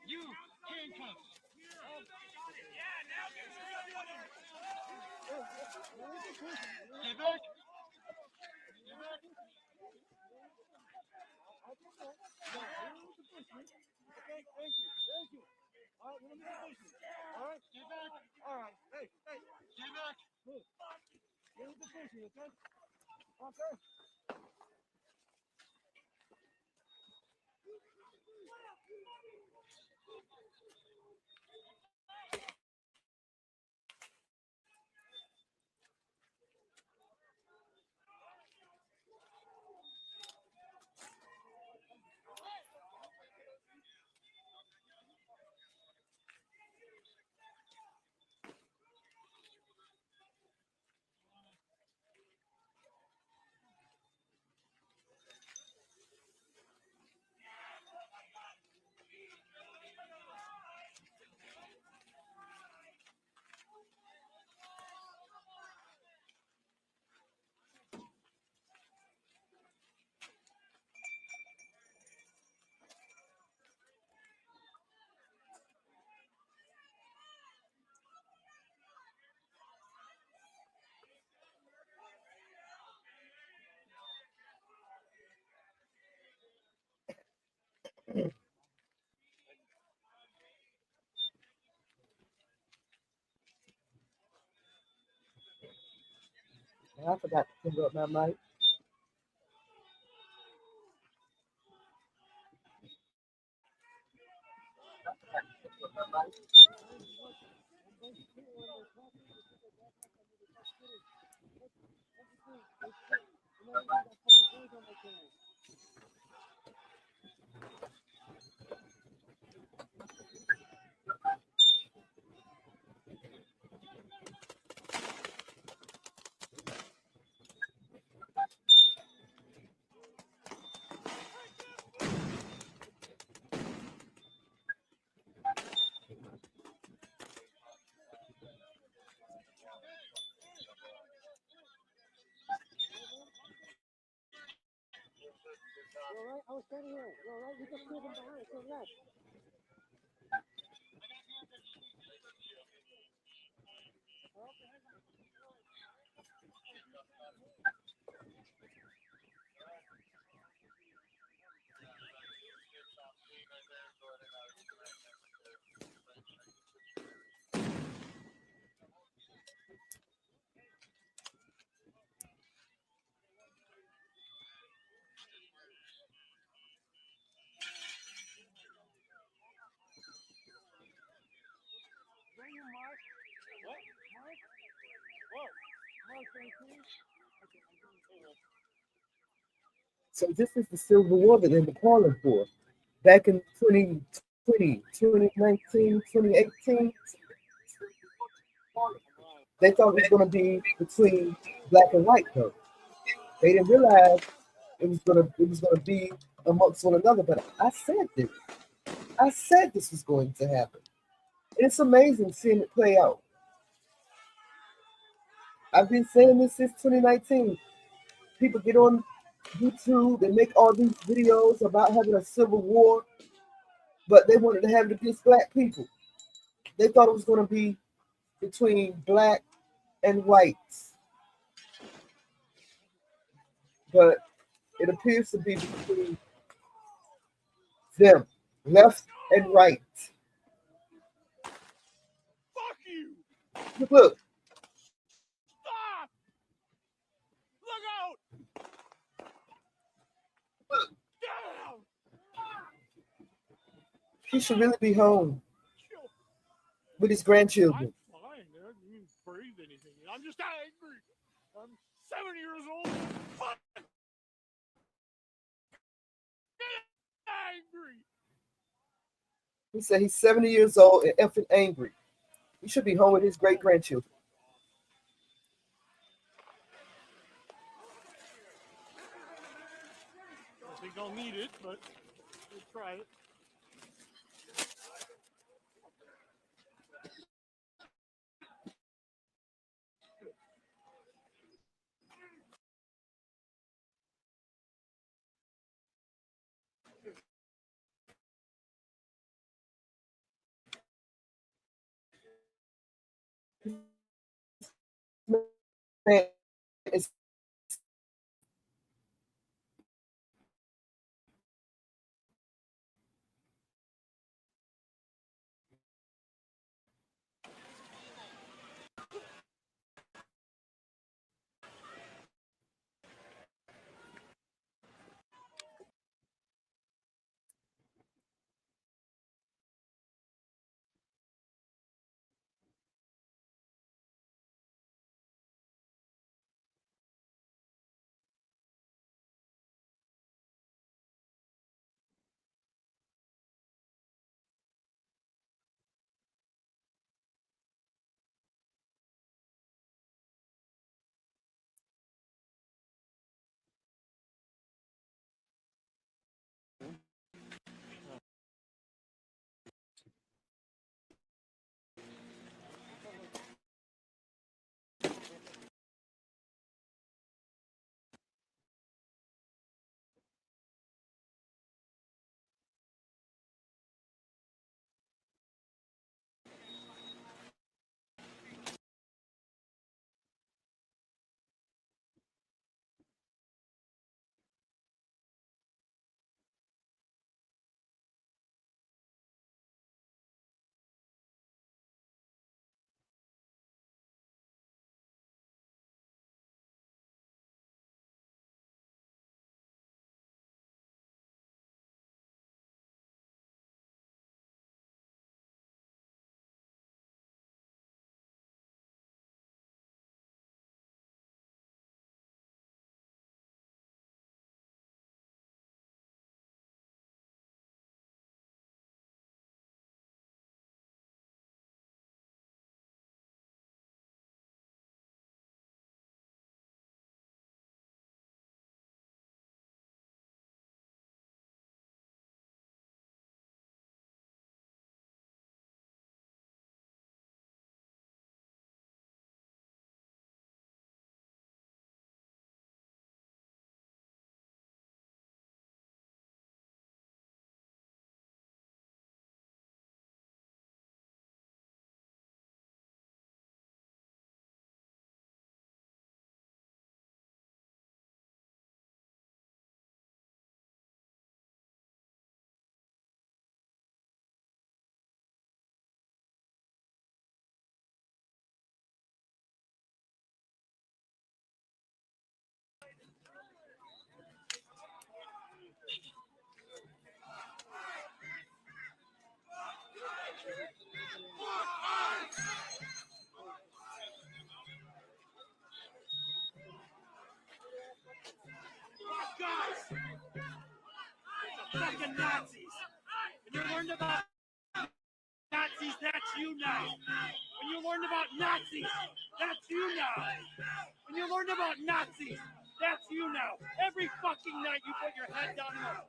You handcuffs. Stay back. I forgot to put up my mic. I was standing here. You're all right. You just stood behind. So left. So this is the Civil War that they've been calling for. Back in 2020, 2019, 2018, they thought it was going to be between black and white, though. They didn't realize it was gonna be amongst one another. But I said this. I said this was going to happen. And it's amazing seeing it play out. I've been saying this since 2019. People get on YouTube and make all these videos about having a civil war, but they wanted to have it against black people. They thought it was going to be between black and whites, but it appears to be between them, left and right. Fuck you! Look, Stop! Look out! Damn! he should really be home with his grandchildren. I'm fine. I didn't even breathe anything. I'm just angry. I'm 7 years old. Fuck! Angry. He said he's 70 years old and effing angry. He should be home with his great grandchildren. I think I'll need it, but we'll try it. It's Guys, fucking Nazis. And you learned about Nazis, that's you now. When you learned about Nazis, that's you now. When you learned about Nazis, that's you now. Every fucking night you put your head down in the...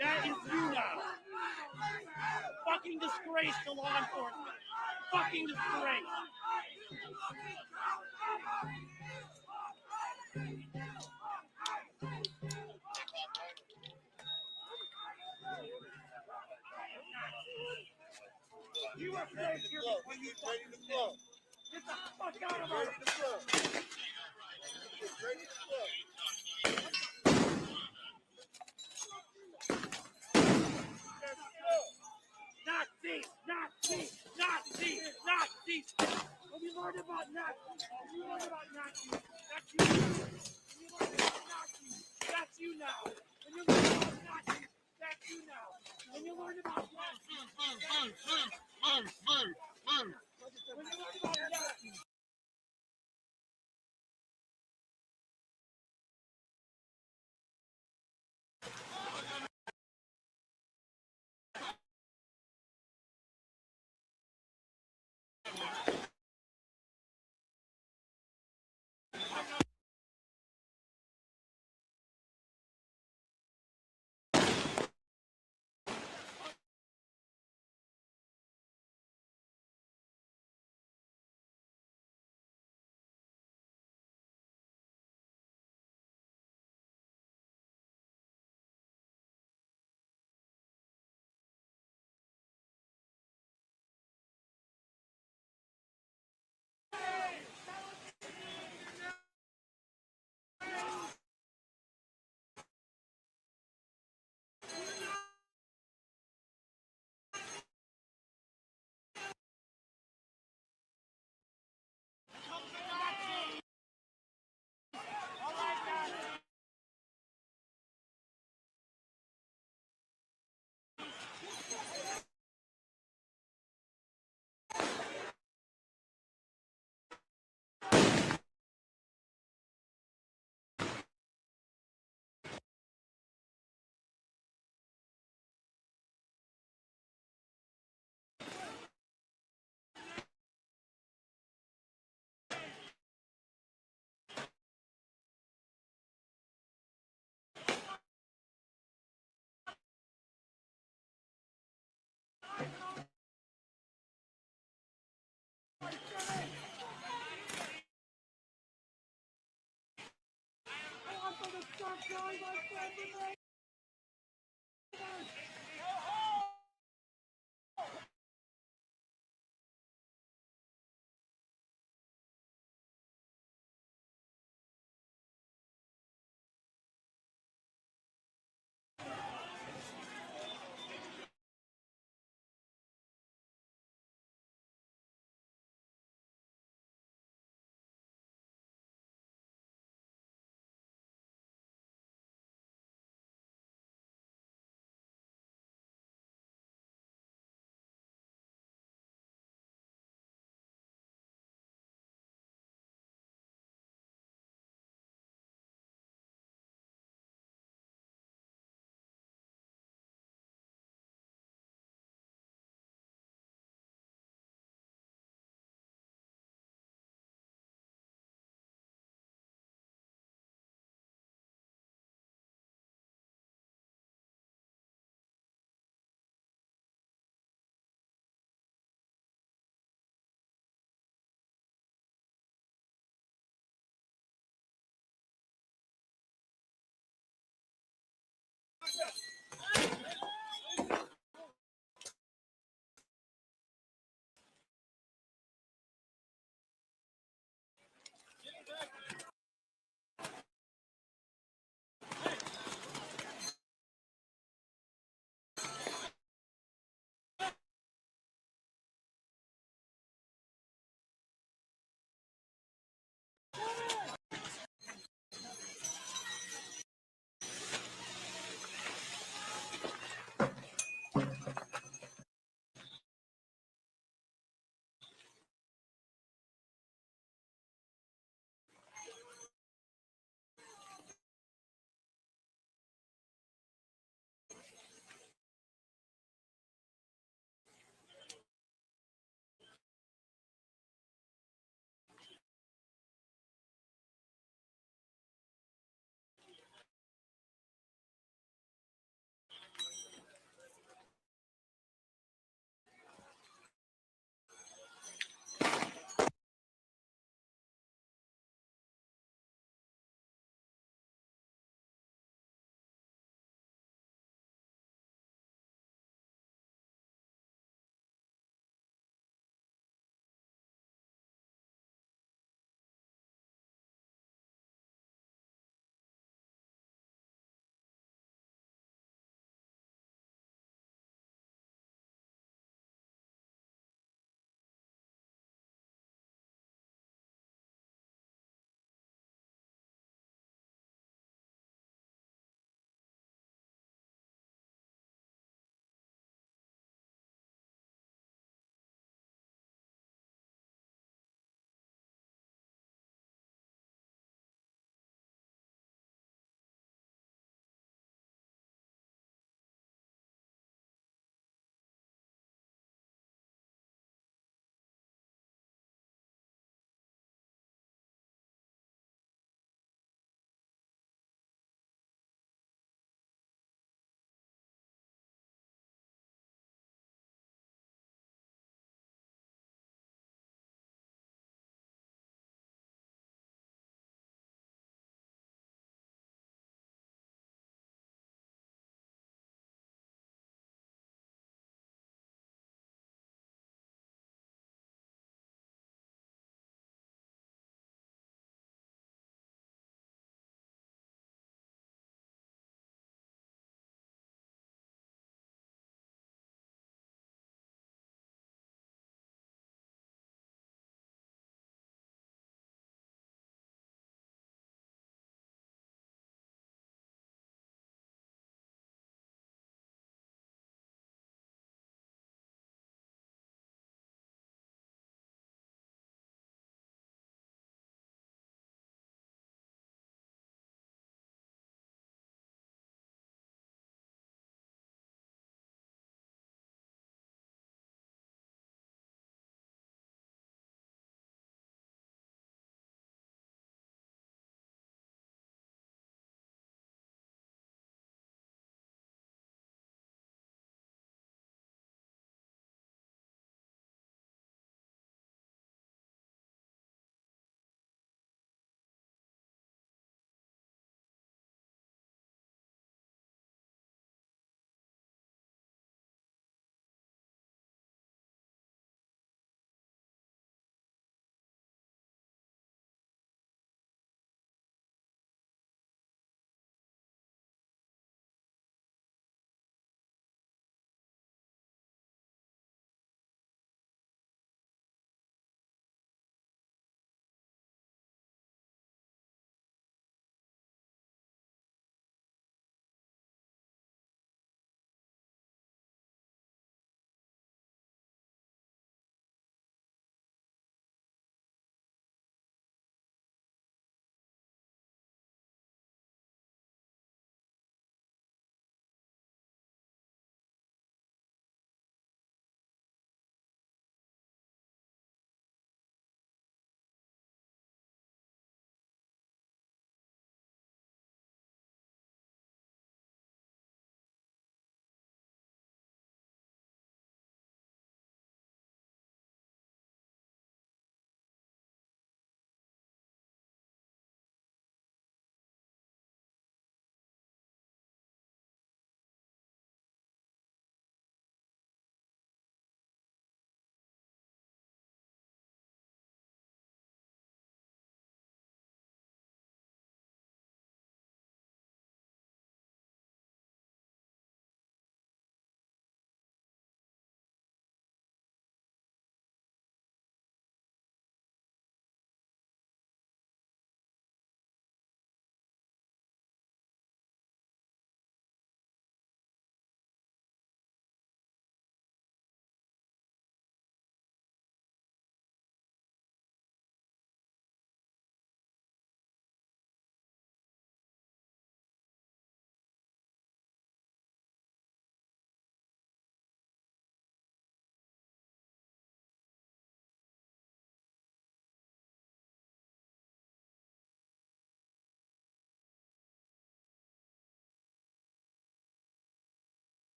That is you now. Fucking disgrace to law enforcement. Fucking disgrace. You are ready to blow. Get the fuck out of here. Ready to blow. Nazis! Nazis! Nazis! Nazis! When you learn about Nazis, when you learn about Nazis, that's you now. When you learn about Nazis, that's you now. When you learn about Nazis, that's you now. When you learn about Nazis, when you learn about Nazis, destroy my friends and neighbors.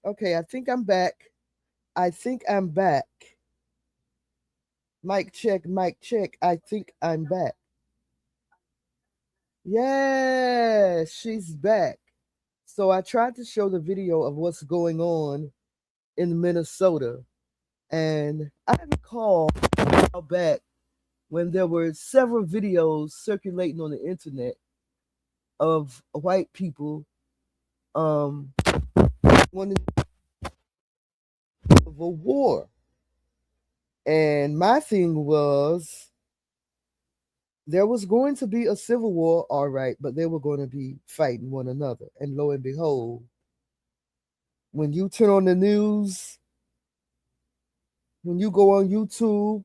Okay, I think I'm back. I think I'm back. Mic check, mic check. I think I'm back. Yes, she's back. So I tried to show the video of what's going on in Minnesota. And I recall a while back when there were several videos circulating on the internet of white people um wanting of a war. And my thing was there was going to be a civil war, all right, but they were going to be fighting one another. And lo and behold, when you turn on the news, when you go on YouTube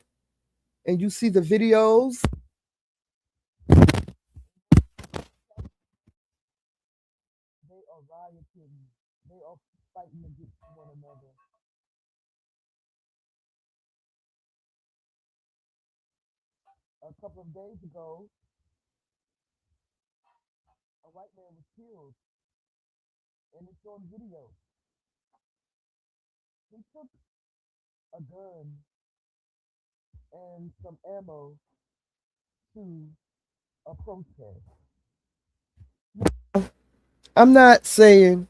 and you see the videos, they are rioting, they are fighting against one another. A couple of days ago, a white man was killed, and it's on video. He took a gun and some ammo to a protest. I'm not saying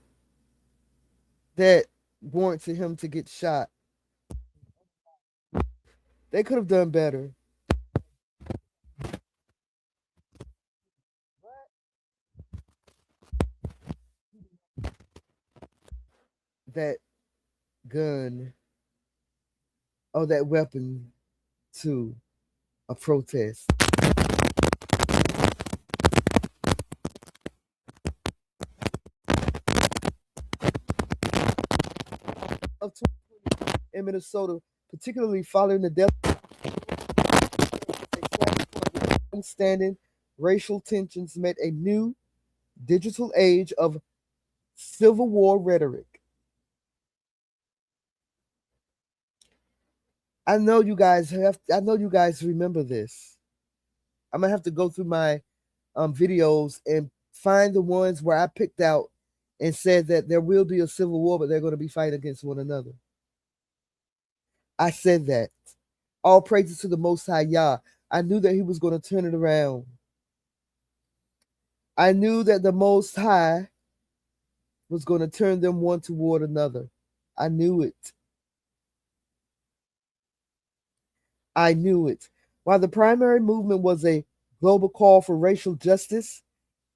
that warranted him to get shot. They could have done better. That gun or that weapon to a protest. Of in Minnesota, particularly following the death of standing racial tensions, met a new digital age of Civil War rhetoric. I know you guys remember this. I'm gonna have to go through my videos and find the ones where I picked out and said that there will be a civil war, but they're going to be fighting against one another. I said that. All praises to the Most High Yah. I knew that He was going to turn it around. I knew that the Most High was going to turn them one toward another. I knew it. I knew it. While the primary movement was a global call for racial justice,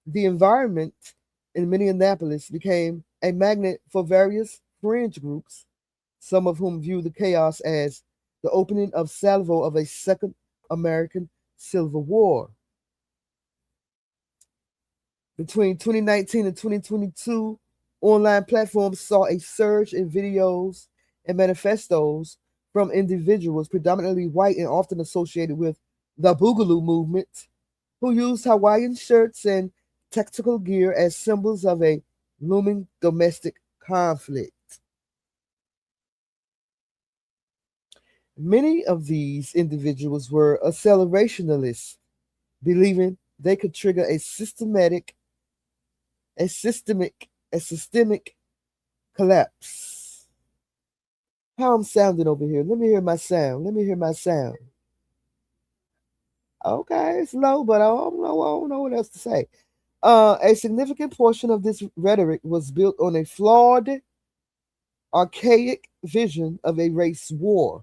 the environment in Minneapolis became a magnet for various fringe groups, some of whom view the chaos as the opening of salvo of a second American Civil War. Between 2019 and 2022, online platforms saw a surge in videos and manifestos from individuals predominantly white and often associated with the Boogaloo movement, who used Hawaiian shirts and tactical gear as symbols of a looming domestic conflict. Many of these individuals were accelerationalists, believing they could trigger a systemic collapse. How I'm sounding over here. Let me hear my sound. Let me hear my sound. Okay, it's low, but I don't know what else to say. A significant portion of this rhetoric was built on a flawed, archaic vision of a race war.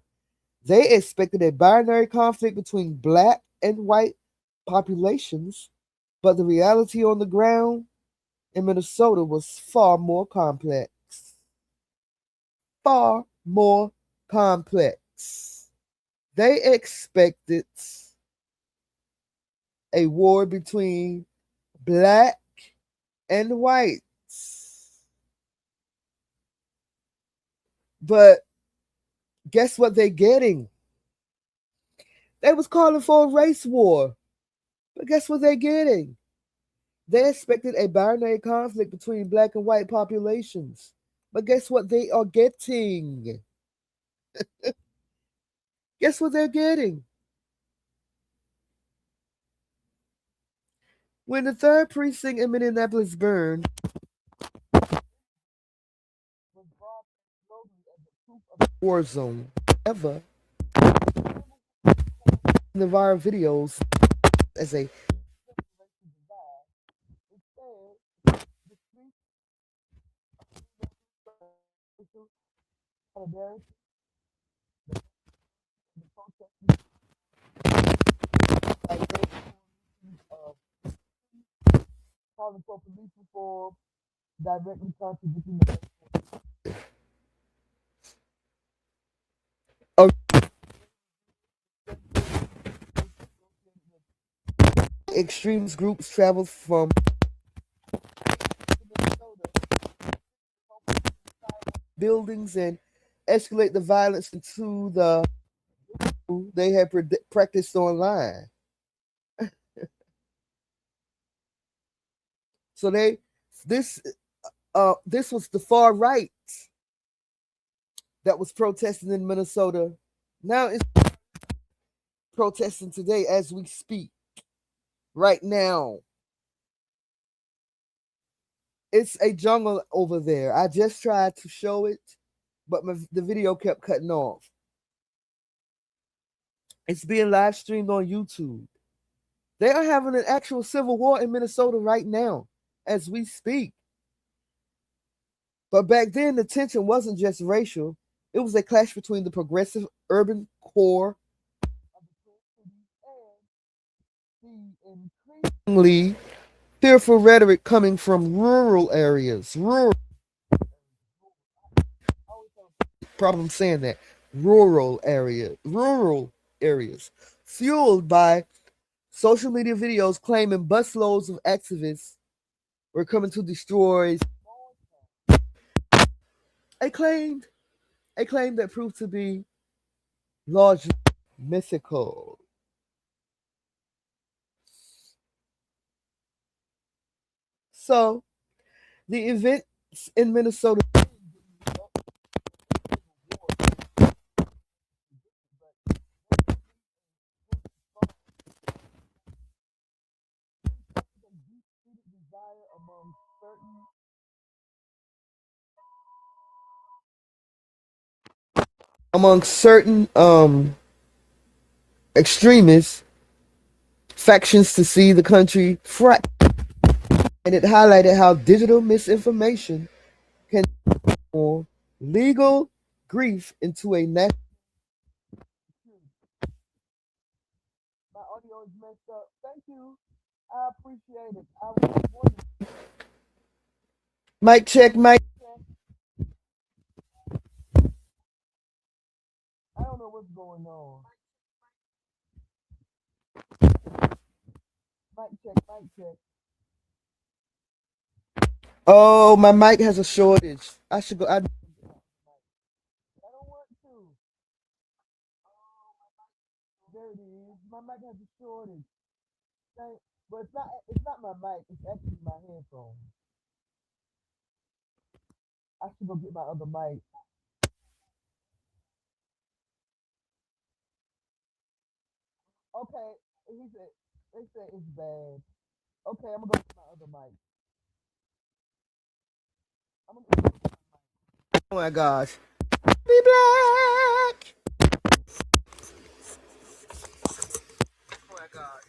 They expected a binary conflict between black and white populations, but the reality on the ground in Minnesota was far more complex. Far more complex. They expected a war between black and whites. But guess what they're getting? They was calling for a race war. But guess what they're getting? They expected a binary conflict between black and white populations. But guess what they are getting? Guess what they're getting? When the third precinct in Minneapolis burned, was broadcast globally as a proof of war zone. However, the viral videos as a divide, instead, the streets of solidarity, the protesters, like of calling for police reform, directly contradicting the extremist groups traveled from buildings and escalate the violence into the they had practiced online. So this this was the far right that was protesting in Minnesota. Now it's protesting today as we speak. Right now, it's a jungle over there. I just tried to show it, but the video kept cutting off. It's being live streamed on YouTube. They are having an actual civil war in Minnesota right now as we speak. But back then, the tension wasn't just racial, it was a clash between the progressive urban core and the increasingly fearful rhetoric coming from rural areas. Problem saying that. Rural areas. Fueled by social media videos claiming busloads of activists were coming to destroy a claim that proved to be largely mythical. So the events in Minnesota among certain extremists factions to see the country frat, and it highlighted how digital misinformation can transform legal grief into a national. My audio is messed up. Thank you. I appreciate it. I was wondering. Mic check, mic. I don't know what's going on. Mic check, mic check. Oh, my mic has a shortage. I should go. I don't want to. There it is. My mic has a shortage. But it's not. It's not my mic. It's actually my headphones. I should go get my other mic. Okay. He said. They said it's bad. Okay, I'm gonna go get my other mic. I'm gonna. Oh my gosh. Be black. Oh my gosh.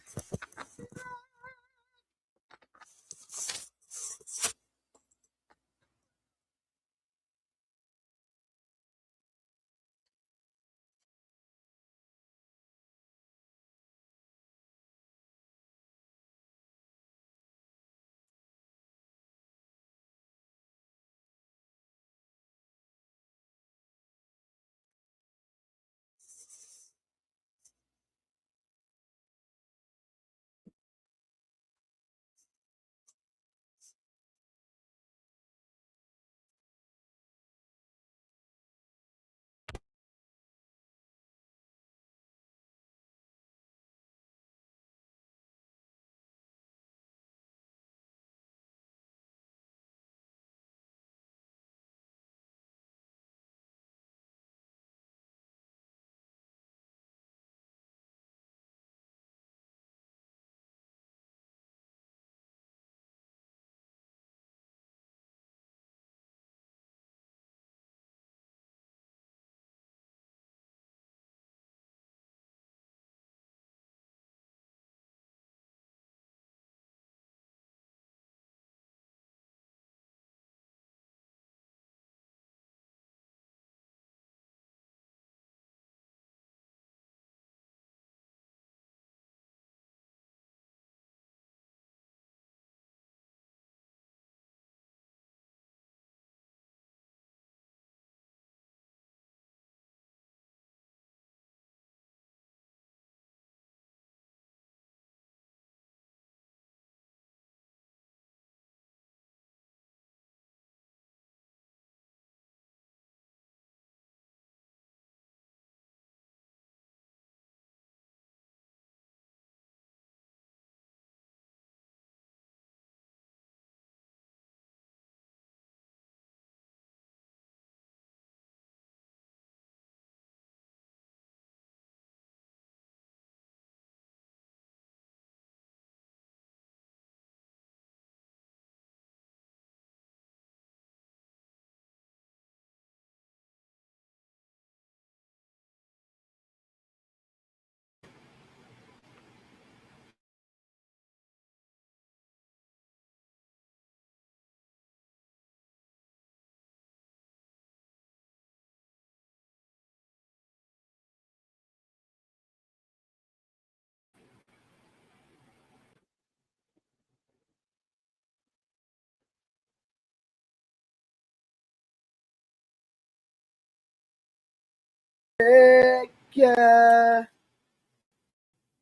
Yeah.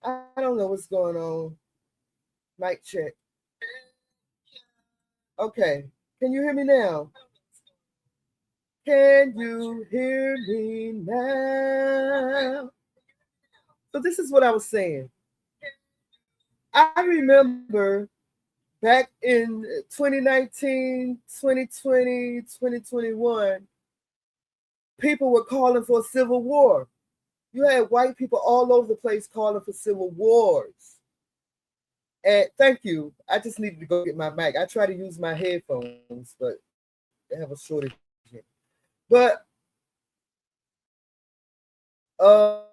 I don't know what's going on. Mic check. Okay. Can you hear me now? Can you hear me now? So this is what I was saying. I remember back in 2019, 2020, 2021, people were calling for a civil war. You had white people all over the place calling for civil wars. And thank you. I just needed to go get my mic. I try to use my headphones, but they have a shortage here. But hold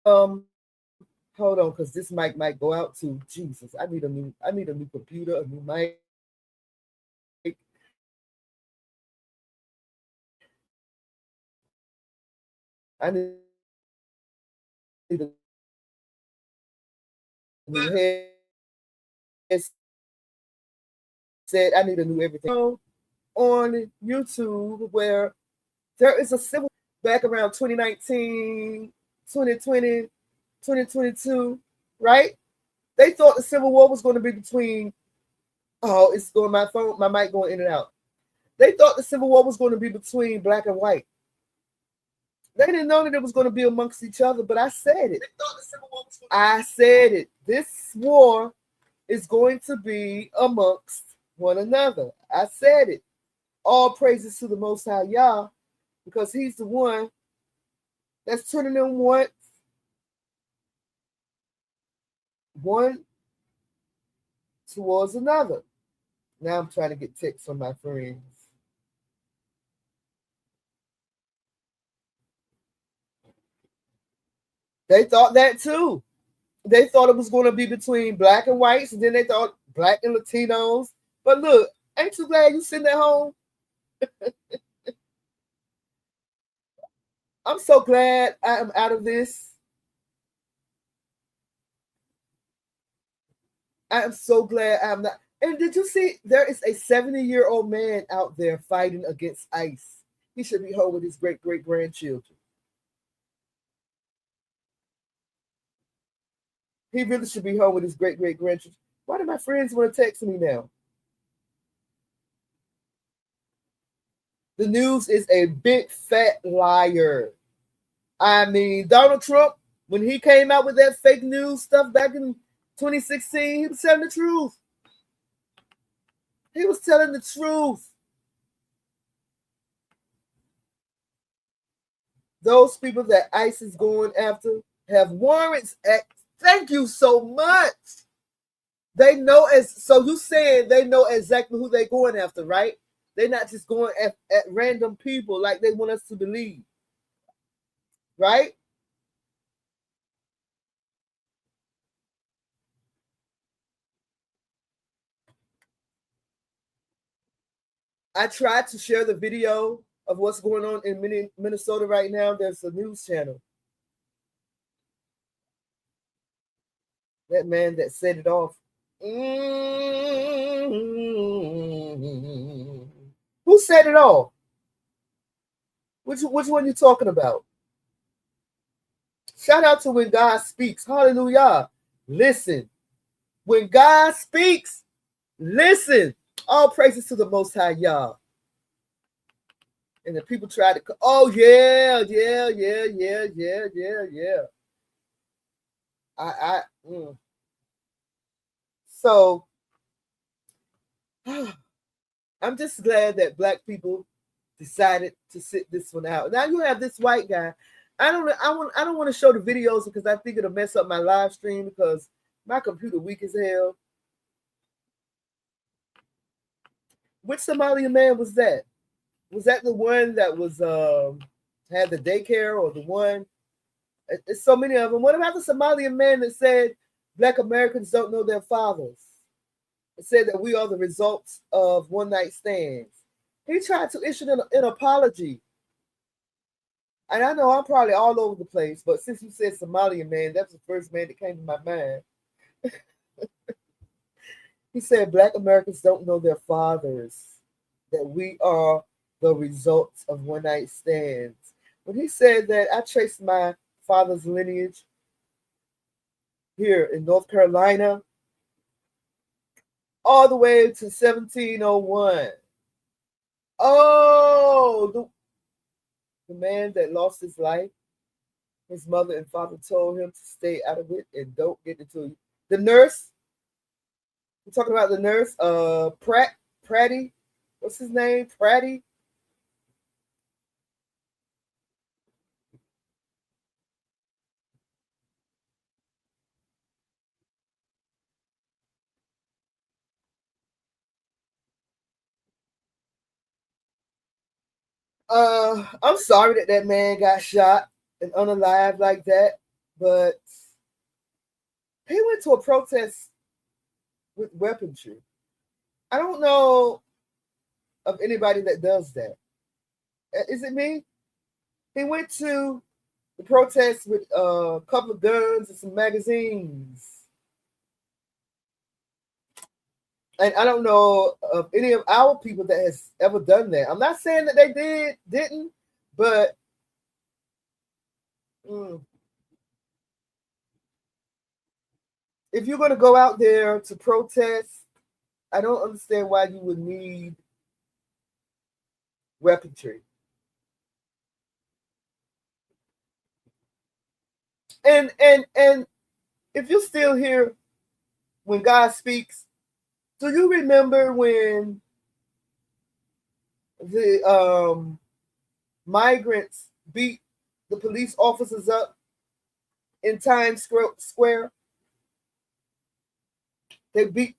on, because this mic might go out too. Jesus, I need a new computer, a new mic. I need a new headset. I need a new everything. On YouTube, where there is a civil back around 2019, 2020, 2022, right? They thought the Civil War was going to be between, oh, it's going my mic going in and out. They thought the Civil War was going to be between black and white. They didn't know that it was going to be amongst each other, but I said it. I said it. This war is going to be amongst one another. I said it. All praises to the Most High Yah, because he's the one that's turning them one towards another. Now I'm trying to get texts from my friends. They thought that too. They thought it was going to be between black and whites, and then they thought black and Latinos. But look, ain't you glad you sitting at home? I'm so glad I am out of this. I am so glad I'm not. And did you see there is a 70-year-old man out there fighting against ICE? He should be home with his great-great-grandchildren. He really should be home with his great-great-grandchildren. Why do my friends want to text me now? The news is a big fat liar. I mean, Donald Trump, when he came out with that fake news stuff back in 2016, he was telling the truth. He was telling the truth. Those people that ICE is going after have warrants. Thank you so much. They know so you saying they know exactly who they're going after, right? They're not just going at random people like they want us to believe, right? I tried to share the video of what's going on in Minnesota right now. There's a news channel. That man that set it off. Who set it off? Which one you talking about? Shout out to When God Speaks. Hallelujah. Listen. When God speaks, listen. All praises to the Most High Yah. And the people try to, oh yeah. So I'm just glad that black people decided to sit this one out. Now you have this white guy. I don't want to show the videos because I think it'll mess up my live stream because my computer weak as hell. Which Somalian man was that? Was that the one that was had the daycare, or the one? It's so many of them. What about the Somalian man that said Black Americans don't know their fathers? It said that we are the results of one night stands. He tried to issue an apology. And I know I'm probably all over the place, but since you said Somalian man, that's the first man that came to my mind. He said Black Americans don't know their fathers, that we are the results of one night stands. when he said that I traced my father's lineage here in North Carolina all the way to 1701. Oh, the man that lost his life, his mother and father told him to stay out of it and don't get into it. The nurse, we're talking about the nurse, Pratty. What's his name? Pratty. I'm sorry that that man got shot and unalive like that, but he went to a protest with weaponry. I don't know of anybody that does that. Is it me? He went to the protest with a couple of guns and some magazines. And I don't know of any of our people that has ever done that. I'm not saying that they didn't, but if you're going to go out there to protest, I don't understand why you would need weaponry. And if you're still here when God speaks, do you remember when the migrants beat the police officers up in Times Square? They beat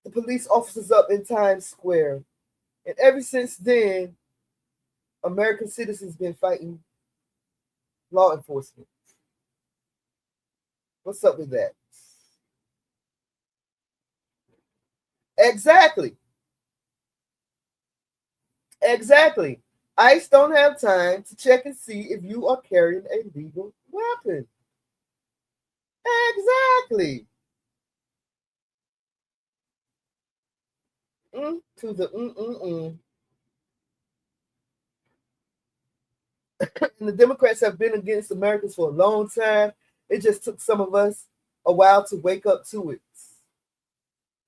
the police officers up in Times Square. And ever since then, American citizens been fighting law enforcement. What's up with that? Exactly. ICE don't have time to check and see if you are carrying a legal weapon. Exactly. To the And the Democrats have been against Americans for a long time. It just took some of us a while to wake up to it.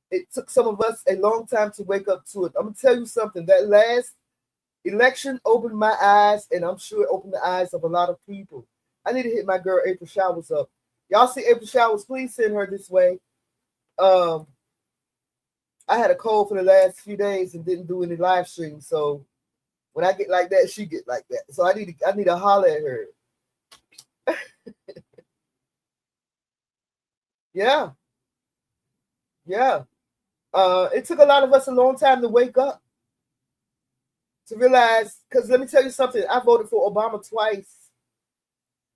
It took some of us a long time to wake up to it. I'm going to tell you something. That last election opened my eyes, and I'm sure it opened the eyes of a lot of people. I need to hit my girl April Showers up. Y'all see April Showers, please send her this way. I had a cold for the last few days and didn't do any live streams, so when I get like that, she get like that. So I need to holler at her. Yeah. It took a lot of us a long time to wake up, to realize, because let me tell you something, I voted for Obama twice.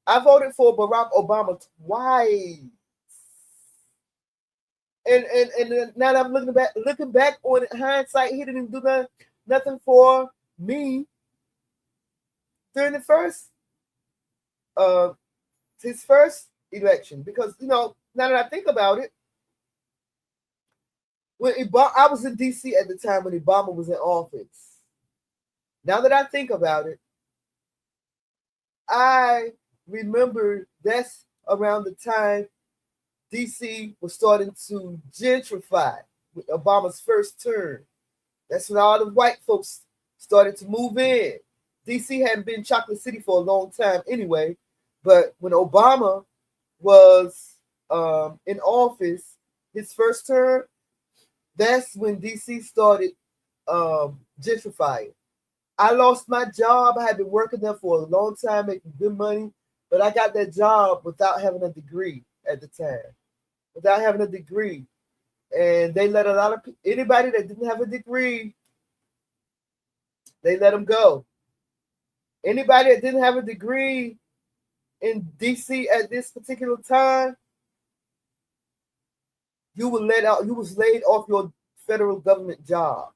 I voted for Barack Obama twice. And now that I'm looking back on it, hindsight, he didn't do nothing for me during the his first election, because now that I think about it, when I was in DC at the time when Obama was in office. Now that I think about it, I remember that's around the time DC was starting to gentrify with Obama's first term. That's when all the white folks started to move in. DC hadn't been Chocolate City for a long time anyway, but when Obama was in office, his first term, that's when DC started gentrifying. I lost my job. I had been working there for a long time, making good money, but I got that job without having a degree at the time. Without having a degree. And they let a lot of anybody that didn't have a degree, they let them go. Anybody that didn't have a degree in DC at this particular time, you were let out. You was laid off your federal government job.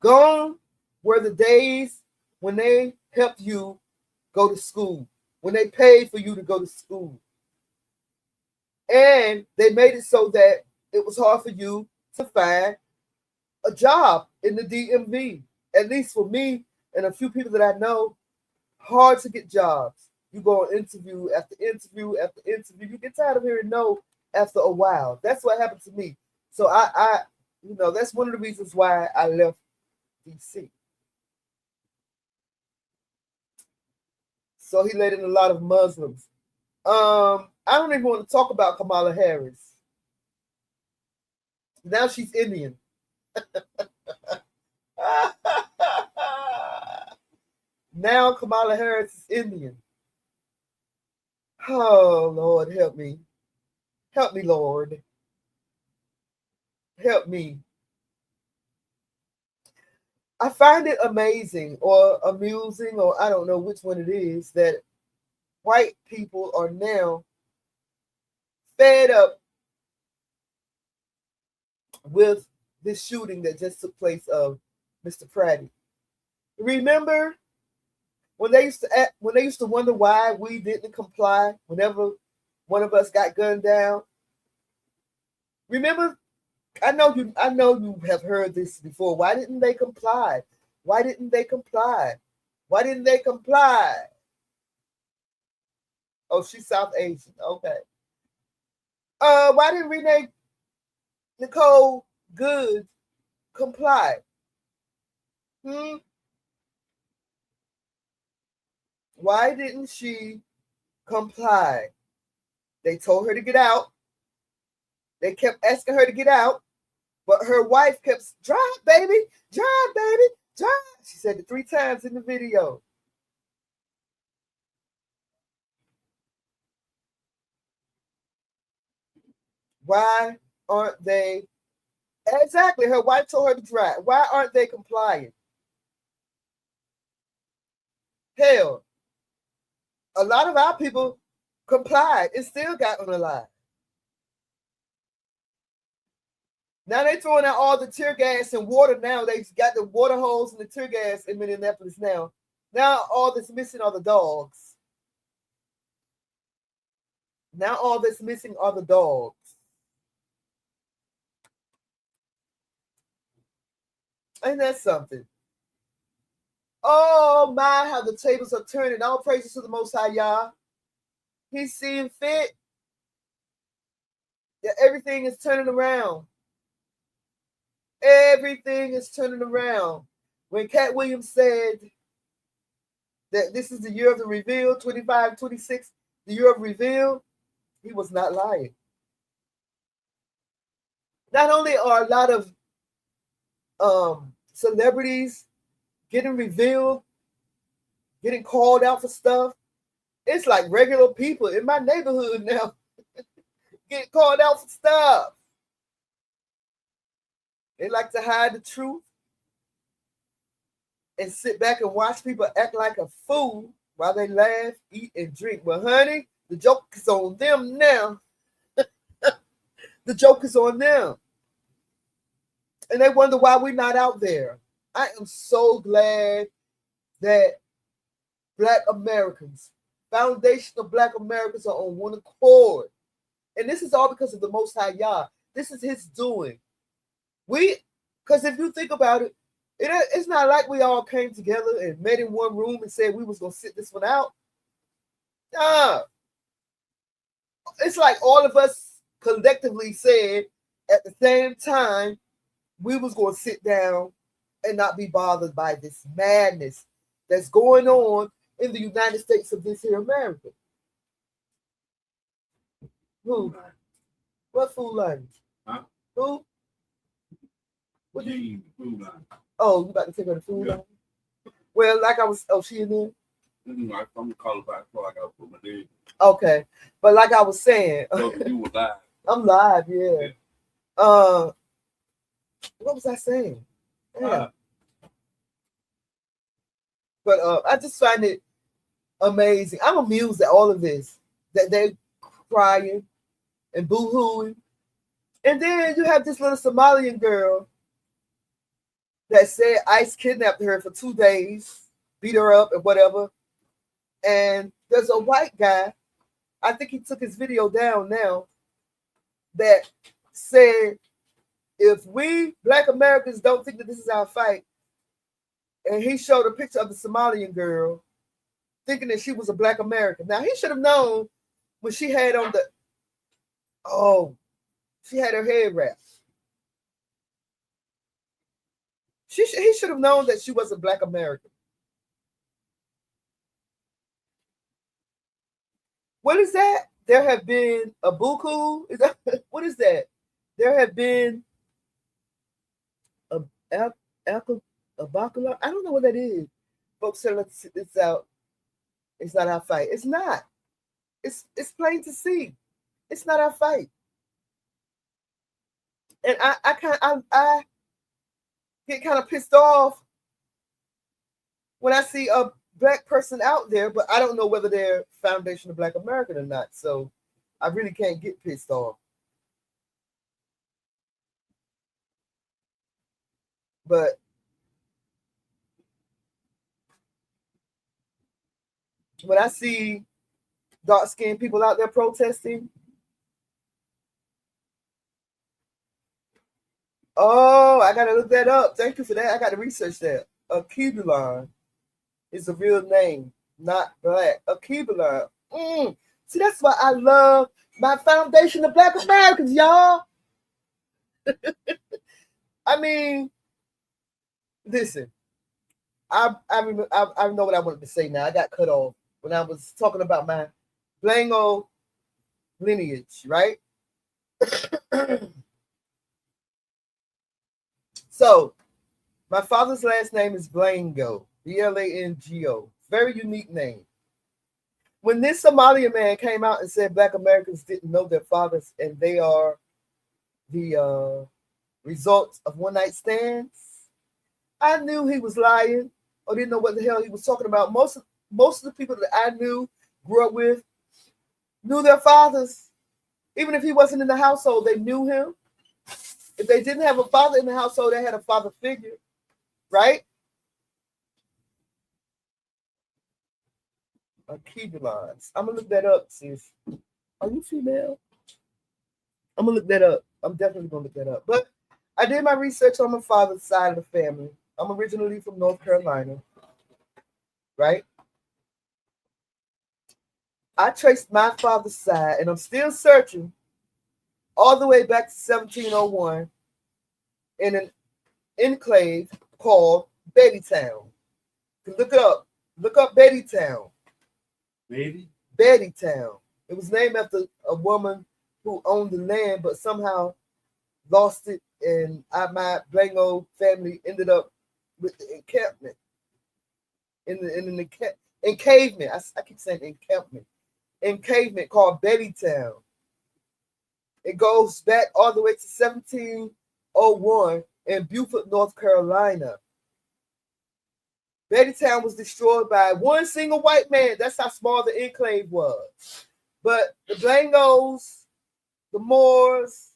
Gone were the days when they helped you go to school, when they paid for you to go to school. And they made it so that it was hard for you to find a job in the DMV. At least for me and a few people that I know, hard to get jobs. You go on interview after interview after interview. You get tired of hearing no after a while. That's what happened to me. So that's one of the reasons why I left DC. So he let in a lot of Muslims. I don't even want to talk about Kamala Harris. Now she's Indian. Now Kamala Harris is Indian. Oh, Lord, help me. Help me, Lord. Help me. I find it amazing or amusing, or I don't know which one it is, that white people are now fed up with this shooting that just took place of Mr. Pratty. Remember when they used to wonder why we didn't comply whenever one of us got gunned down? Remember, I know you have heard this before. Why didn't they comply? Why didn't they comply? Why didn't they comply? Oh, she's South Asian. Okay. Why didn't Renee Nicole Good comply? Why didn't she comply? They told her to get out. They kept asking her to get out, but her wife kept, drive, baby, drive, baby, drive. She said it 3 times in the video. Why aren't they? Exactly, her wife told her to drive. Why aren't they complying? Hell, a lot of our people complied and still got on the line. Now they throwing out all the tear gas and water. Now they got the water hose and the tear gas in Minneapolis now. Now all that's missing are the dogs. Now all that's missing are the dogs. Ain't that something? Oh my, how the tables are turning. All praises to the Most High, Yah. He's seeing fit that everything is turning around. Everything is turning around. When Cat Williams said that this is the year of the reveal, 25, 26, the year of reveal, he was not lying. Not only are a lot of celebrities getting revealed, getting called out for stuff, it's like regular people in my neighborhood now getting called out for stuff. They like to hide the truth and sit back and watch people act like a fool while they laugh, eat, and drink. But honey, the joke is on them now. The joke is on them. And they wonder why we're not out there. I am so glad that Black Americans, foundational Black Americans, are on one accord. And this is all because of the Most High Yah. This is his doing. Because if you think about it, it's not like we all came together and met in one room and said we was going to sit this one out. Nah. It's like all of us collectively said at the same time we was going to sit down and not be bothered by this madness that's going on in the United States of this here America. Who? What food line? Huh? Who? What do you food line? Oh, you about to take her to food line? Well, like I was, she in there? I'm gonna call it back before I gotta put my name. Okay. But like I was saying, So you were live. I'm live, yeah. What was I saying? Yeah. But I just find it amazing. I'm amused at all of this, that they're crying and boo-hooing. And then you have this little Somalian girl that said ICE kidnapped her for 2 days, beat her up and whatever. And there's a white guy, I think he took his video down now, that said if we Black Americans don't think that this is our fight, and he showed a picture of the Somalian girl, thinking that she was a Black American. Now he should have known when she had on she had her head wrapped. He should have known that she was a Black American. What is that? There have been a buku. Is that what is that? There have been a bacala. I don't know what that is. Folks say let's sit this out. It's not our fight. It's not. It's plain to see. It's not our fight. And I get kind of pissed off when I see a Black person out there, but I don't know whether they're foundation of Black American or not. So I really can't get pissed off. But when I see dark-skinned people out there protesting, oh, I gotta look that up. Thank you for that. I gotta research that. Akibulon is a real name, not Black. Akibulon. See, that's why I love my foundation of Black Americans, y'all. I mean, listen, I know what I wanted to say now. I got cut off when I was talking about my Blango lineage, right? So, my father's last name is Blango, Blango. Very unique name. When this Somalian man came out and said Black Americans didn't know their fathers and they are the result of one-night stands, I knew he was lying or didn't know what the hell he was talking about. Most of the people that I knew, grew up with, knew their fathers. Even if he wasn't in the household, they knew him. If they didn't have a father in the household, they had a father figure, right? Akibulons. I'm gonna look that up, sis. Are you female? I'm gonna look that up. I'm definitely gonna look that up. But I did my research on my father's side of the family. I'm originally from North Carolina, right? I traced my father's side, and I'm still searching all the way back to 1701 in an enclave called Bettytown. You can look it up. Look up Bettytown. Bettytown. It was named after a woman who owned the land, but somehow lost it, and my Blango family ended up with the encampment. In the encavement. I keep saying encampment. Encavement called Bettytown. It goes back all the way to 1701 in Beaufort, North Carolina. Bettytown was destroyed by one single white man. That's how small the enclave was. But the Blangos, the Moors,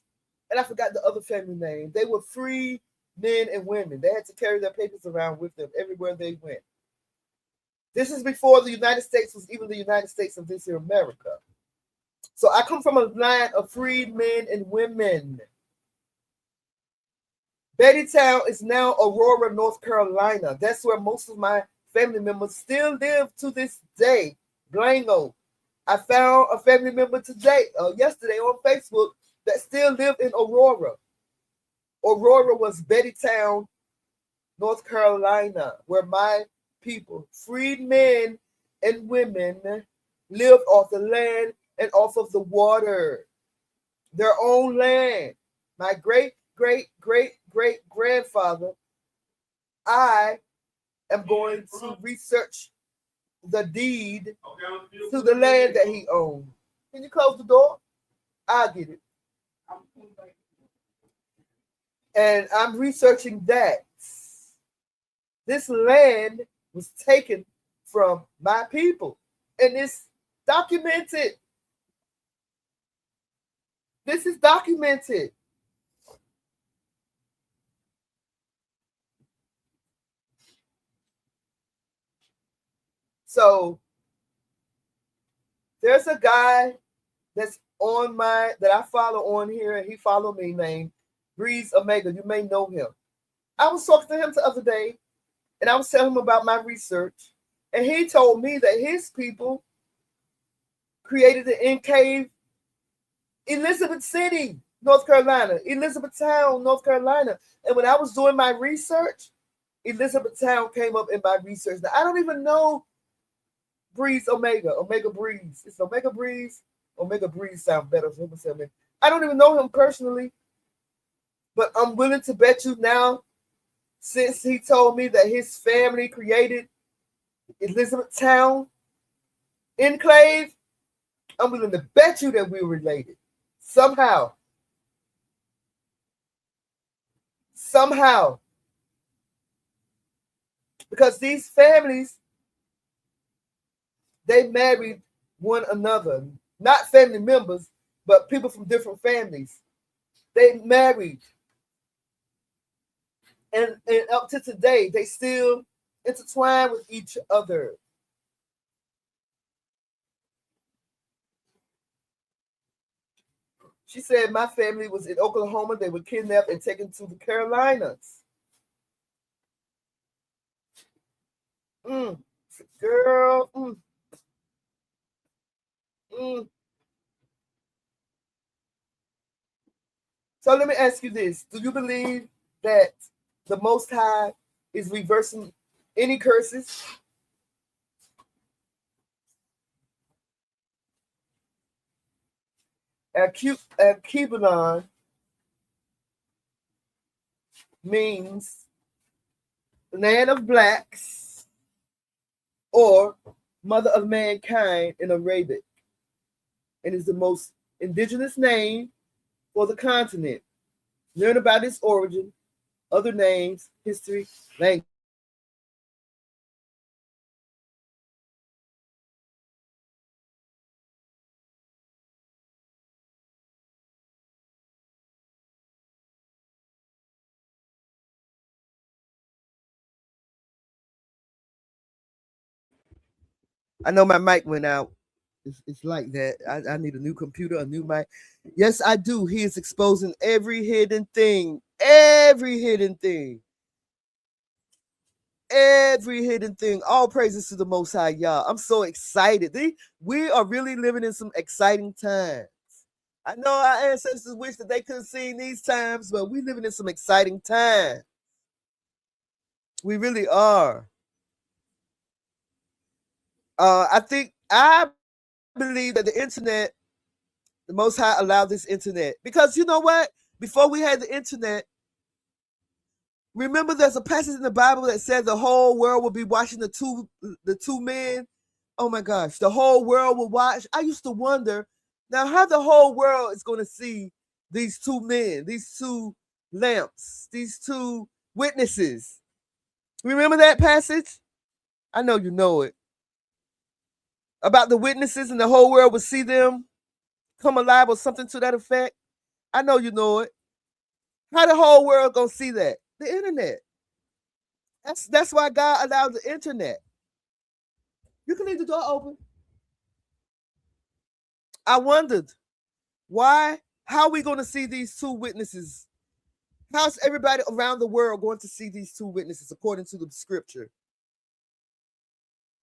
and I forgot the other family name, they were free men and women. They had to carry their papers around with them everywhere they went. This is before the United States was even the United States of this here America. So I come from a line of freed men and women. Bettytown is now Aurora, North Carolina. That's where most of my family members still live to this day. Blango. I found a family member yesterday on Facebook that still lived in Aurora. Aurora was Bettytown, North Carolina, where my people, freed men and women, lived off the land and off of the water. Their own land. My great grandfather, I am going to research the deed to the land that he owned. Can you close the door? I'll get it. And I'm researching that. This land was taken from my people. And it's documented. This is documented. So there's a guy that I follow on here, and he followed me, named Breeze Omega, you may know him. I was talking to him the other day, and I was telling him about my research, and he told me that his people created the enclave Elizabeth City, North Carolina, Elizabethtown, North Carolina. And when I was doing my research, Elizabethtown came up in my research. Now, I don't even know Breeze Omega, Omega Breeze. It's Omega Breeze. Omega Breeze sound better. So I don't even know him personally, but I'm willing to bet you now, since he told me that his family created Elizabethtown enclave, I'm willing to bet you that we're related. Somehow. Because these families, they married one another. Not family members, but people from different families. They married. And up to today, they still intertwine with each other. She said my family was in Oklahoma. They were kidnapped and taken to the Carolinas. Girl. So let me ask you this. Do you believe that the Most High is reversing any curses? Al-Kibanon means land of blacks or mother of mankind in Arabic, and is the most indigenous name for the continent. Learn about its origin, other names, history, language. I know my mic went out. It's like that. I need a new computer, a new mic. Yes, I do. He is exposing every hidden thing. Every hidden thing. Every hidden thing. All praises to the Most High, y'all. I'm so excited. We are really living in some exciting times. I know our ancestors wish that they could have seen these times, but we're living in some exciting times. We really are. I believe that the internet, the Most High allowed this internet. Because you know what? Before we had the internet, remember there's a passage in the Bible that said the whole world will be watching the two men. Oh my gosh, the whole world will watch. I used to wonder now how the whole world is going to see these two men, these two lamps, these two witnesses. Remember that passage? I know you know it. About the witnesses and the whole world will see them come alive or something to that effect. I know you know it. How the whole world gonna see that? The internet. That's why God allowed the internet. You can leave the door open. I wondered why. How are we going to see these two witnesses? How's everybody around the world going to see these two witnesses according to the scripture?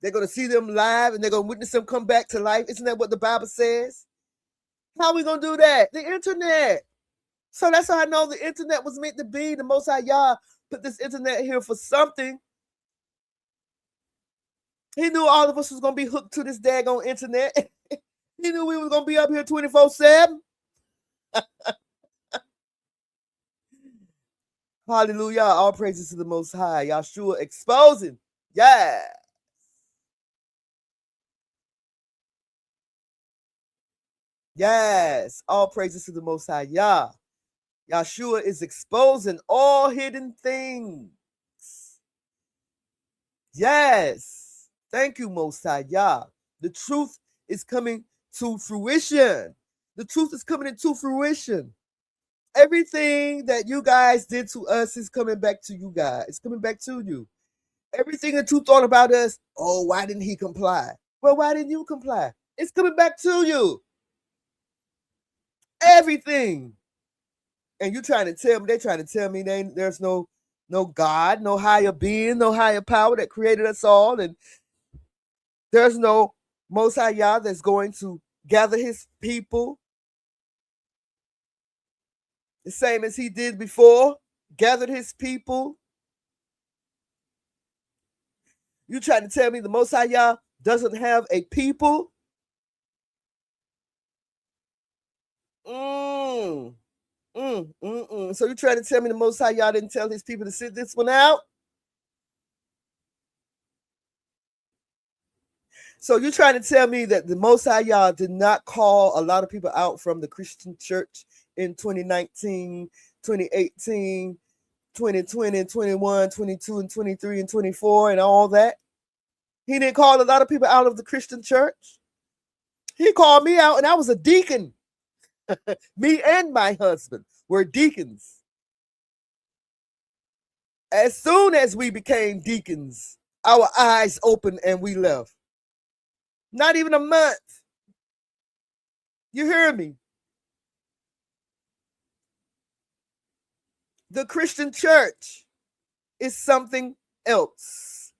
They're going to see them live and they're going to witness them come back to life. Isn't that what the Bible says? How are we going to do that? The internet. So that's how I know the internet was meant to be. The Most High Yah put this internet here for something. He knew all of us was going to be hooked to this daggone internet. He knew we was going to be up here 24/7. Hallelujah. All praises to the Most High. Yahshua exposing. Yeah. Yes. All praises to the Most High. Yah. Yahshua is exposing all hidden things. Yes. Thank you, Most High. Yah. The truth is coming to fruition. The truth is coming into fruition. Everything that you guys did to us is coming back to you guys. It's coming back to you. Everything that you thought about us, oh, why didn't he comply? Well, why didn't you comply? It's coming back to you. Everything. And you trying to tell me, they're trying to tell me there's no God, no higher being, no higher power that created us all, and there's no Most High Yah that's going to gather his people the same as he did before, gathered his people. You trying to tell me the Most High Yah doesn't have a people? So you trying to tell me the Most High Yah didn't tell his people to sit this one out? So you trying to tell me that the Most High Yah did not call a lot of people out from the Christian church in 2019, 2018, 2020, 21, 22, and 23, and 24, and all that? He didn't call a lot of people out of the Christian church. He called me out, and I was a deacon. Me and my husband were deacons. As soon as we became deacons, our eyes opened and we left. Not even a month. You hear me? The Christian church is something else.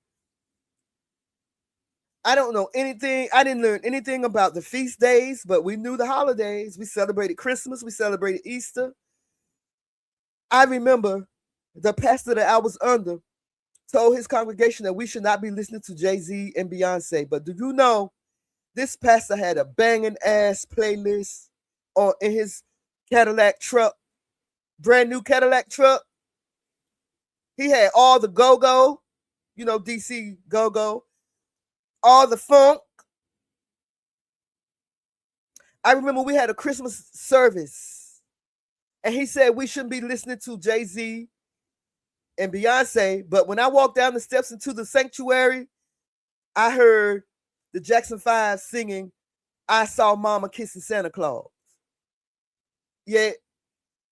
I don't know anything. I didn't learn anything about the feast days, but we knew the holidays. We celebrated Christmas. We celebrated Easter. I remember the pastor that I was under told his congregation that we should not be listening to Jay-Z and Beyonce. But do you know, this pastor had a banging ass playlist in his Cadillac truck, brand new Cadillac truck. He had all the go-go, DC go-go, all the funk. I remember we had a Christmas service, and he said we shouldn't be listening to Jay-Z and Beyonce. But when I walked down the steps into the sanctuary, I heard the Jackson 5 singing, "I Saw Mama Kissing Santa Claus." Yet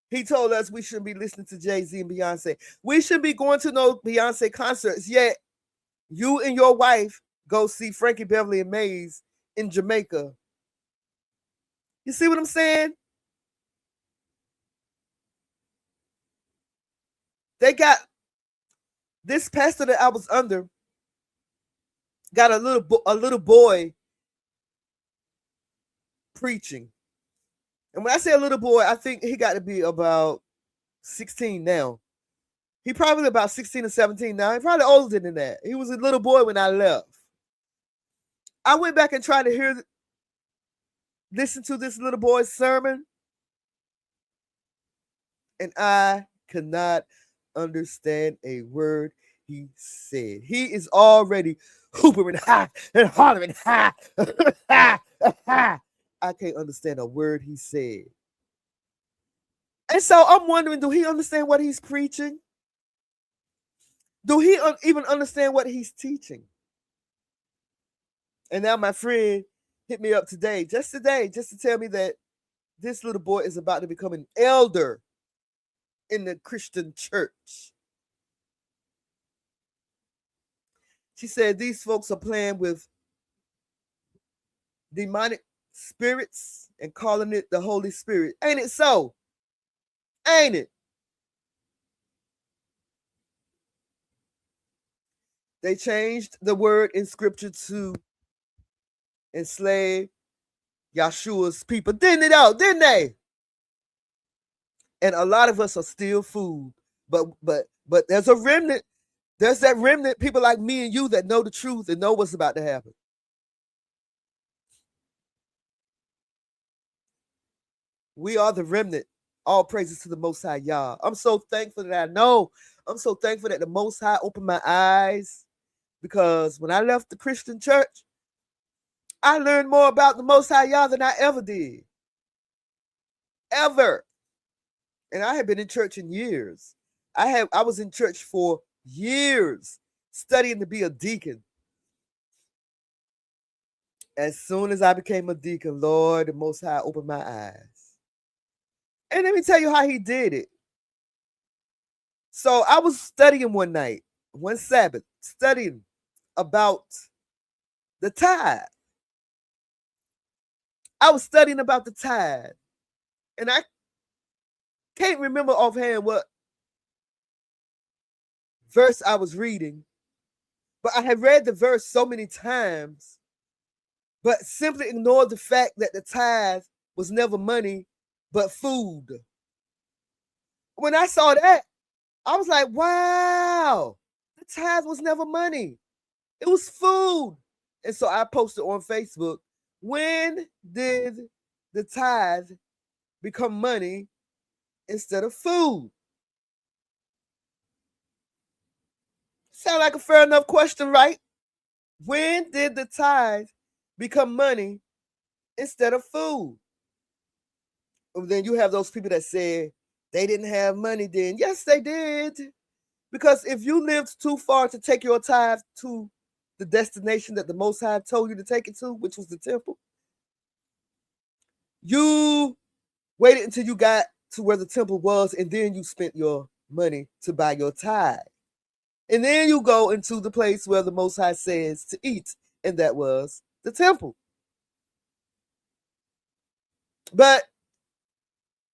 he told us we shouldn't be listening to Jay-Z and Beyonce. We should be going to no Beyonce concerts. Yet you and your wife go see Frankie Beverly and Maze in Jamaica. You see what I'm saying? They got this pastor that I was under got a little boy preaching. And when I say a little boy, I think he got to be about 16 now. He probably about 16 or 17 now. He's probably older than that. He was a little boy when I left. I went back and tried to listen to this little boy's sermon, and I could not understand a word he said. He is already hooping high and hollering high. I can't understand a word he said. And so I'm wondering, do he understand what he's preaching? Do he even understand what he's teaching? And now my friend hit me up today, just to tell me that this little boy is about to become an elder in the Christian church. She said these folks are playing with demonic spirits and calling it the Holy Spirit. Ain't it so? Ain't it? They changed the word in scripture to enslave Yahshua's people. Didn't they? And a lot of us are still fooled. But there's a remnant. There's that remnant, people like me and you that know the truth and know what's about to happen. We are the remnant. All praises to the Most High Yah. I'm so thankful that I know. I'm so thankful that the Most High opened my eyes, because when I left the Christian church, I learned more about the Most High Yah than I ever did. Ever. And I had been in church in years. I was in church for years, studying to be a deacon. As soon as I became a deacon, Lord, the Most High opened my eyes. And let me tell you how he did it. So I was studying one Sabbath, studying about the tithe. I was studying about the tithe. And I can't remember offhand what verse I was reading, but I had read the verse so many times, but simply ignored the fact that the tithe was never money, but food. When I saw that, I was like, wow, the tithe was never money. It was food. And so I posted on Facebook, when did the tithe become money instead of food? Sound like a fair enough question, right? When did the tithe become money instead of food? And then you have those people that say they didn't have money then. Yes, they did. Because if you lived too far to take your tithe to the destination that the Most High told you to take it to, which was the temple, you waited until you got to where the temple was, and then you spent your money to buy your tithe. And then you go into the place where the Most High says to eat, and that was the temple.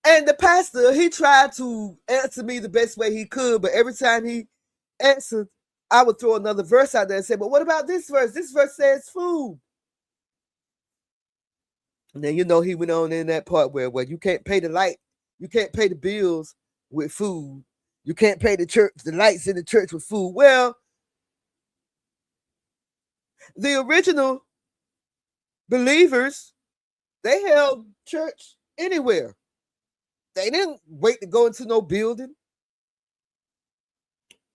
And the pastor, he tried to answer me the best way he could, but every time he answered, I would throw another verse out there and say, but what about this verse? This verse says food. And then, he went on in that part where you can't pay the light, you can't pay the bills with food. You can't pay the lights in the church with food. Well, the original believers, they held church anywhere. They didn't wait to go into no building.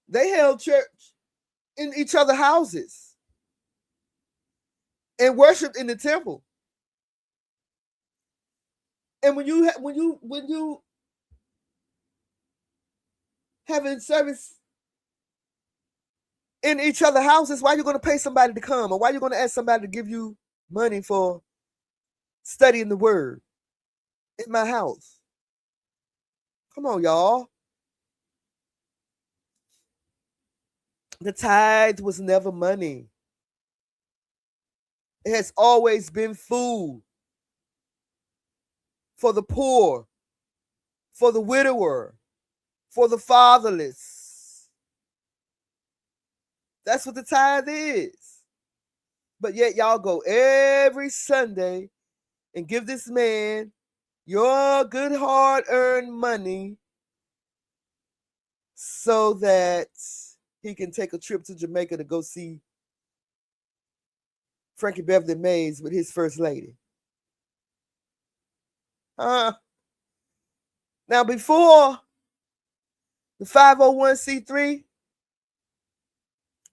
They held church in each other's houses and worshiped in the temple. And when you having service in each other's houses, why are you going to pay somebody to come, or why are you going to ask somebody to give you money for studying the word in my house? Come on, y'all. The tithe was never money. It has always been food for the poor, for the widower, for the fatherless. That's what the tithe is. But yet y'all go every Sunday and give this man your good hard-earned money so that he can take a trip to Jamaica to go see Frankie Beverly Mays with his first lady. Now, before the 501c3,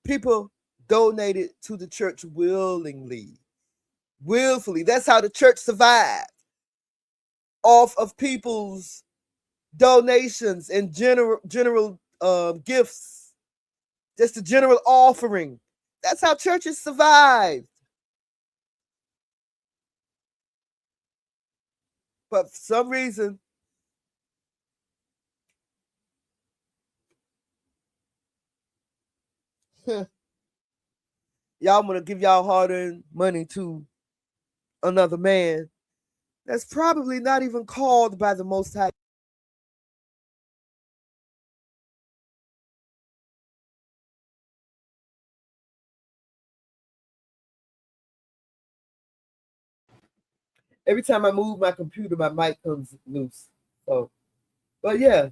people donated to the church willfully. That's how the church survived, off of people's donations and general gifts, just a general offering. That's how churches survived. But for some reason, y'all want to give y'all hard-earned money to another man that's probably not even called by the Most High. Every time I move my computer, my mic comes loose. So, but yeah,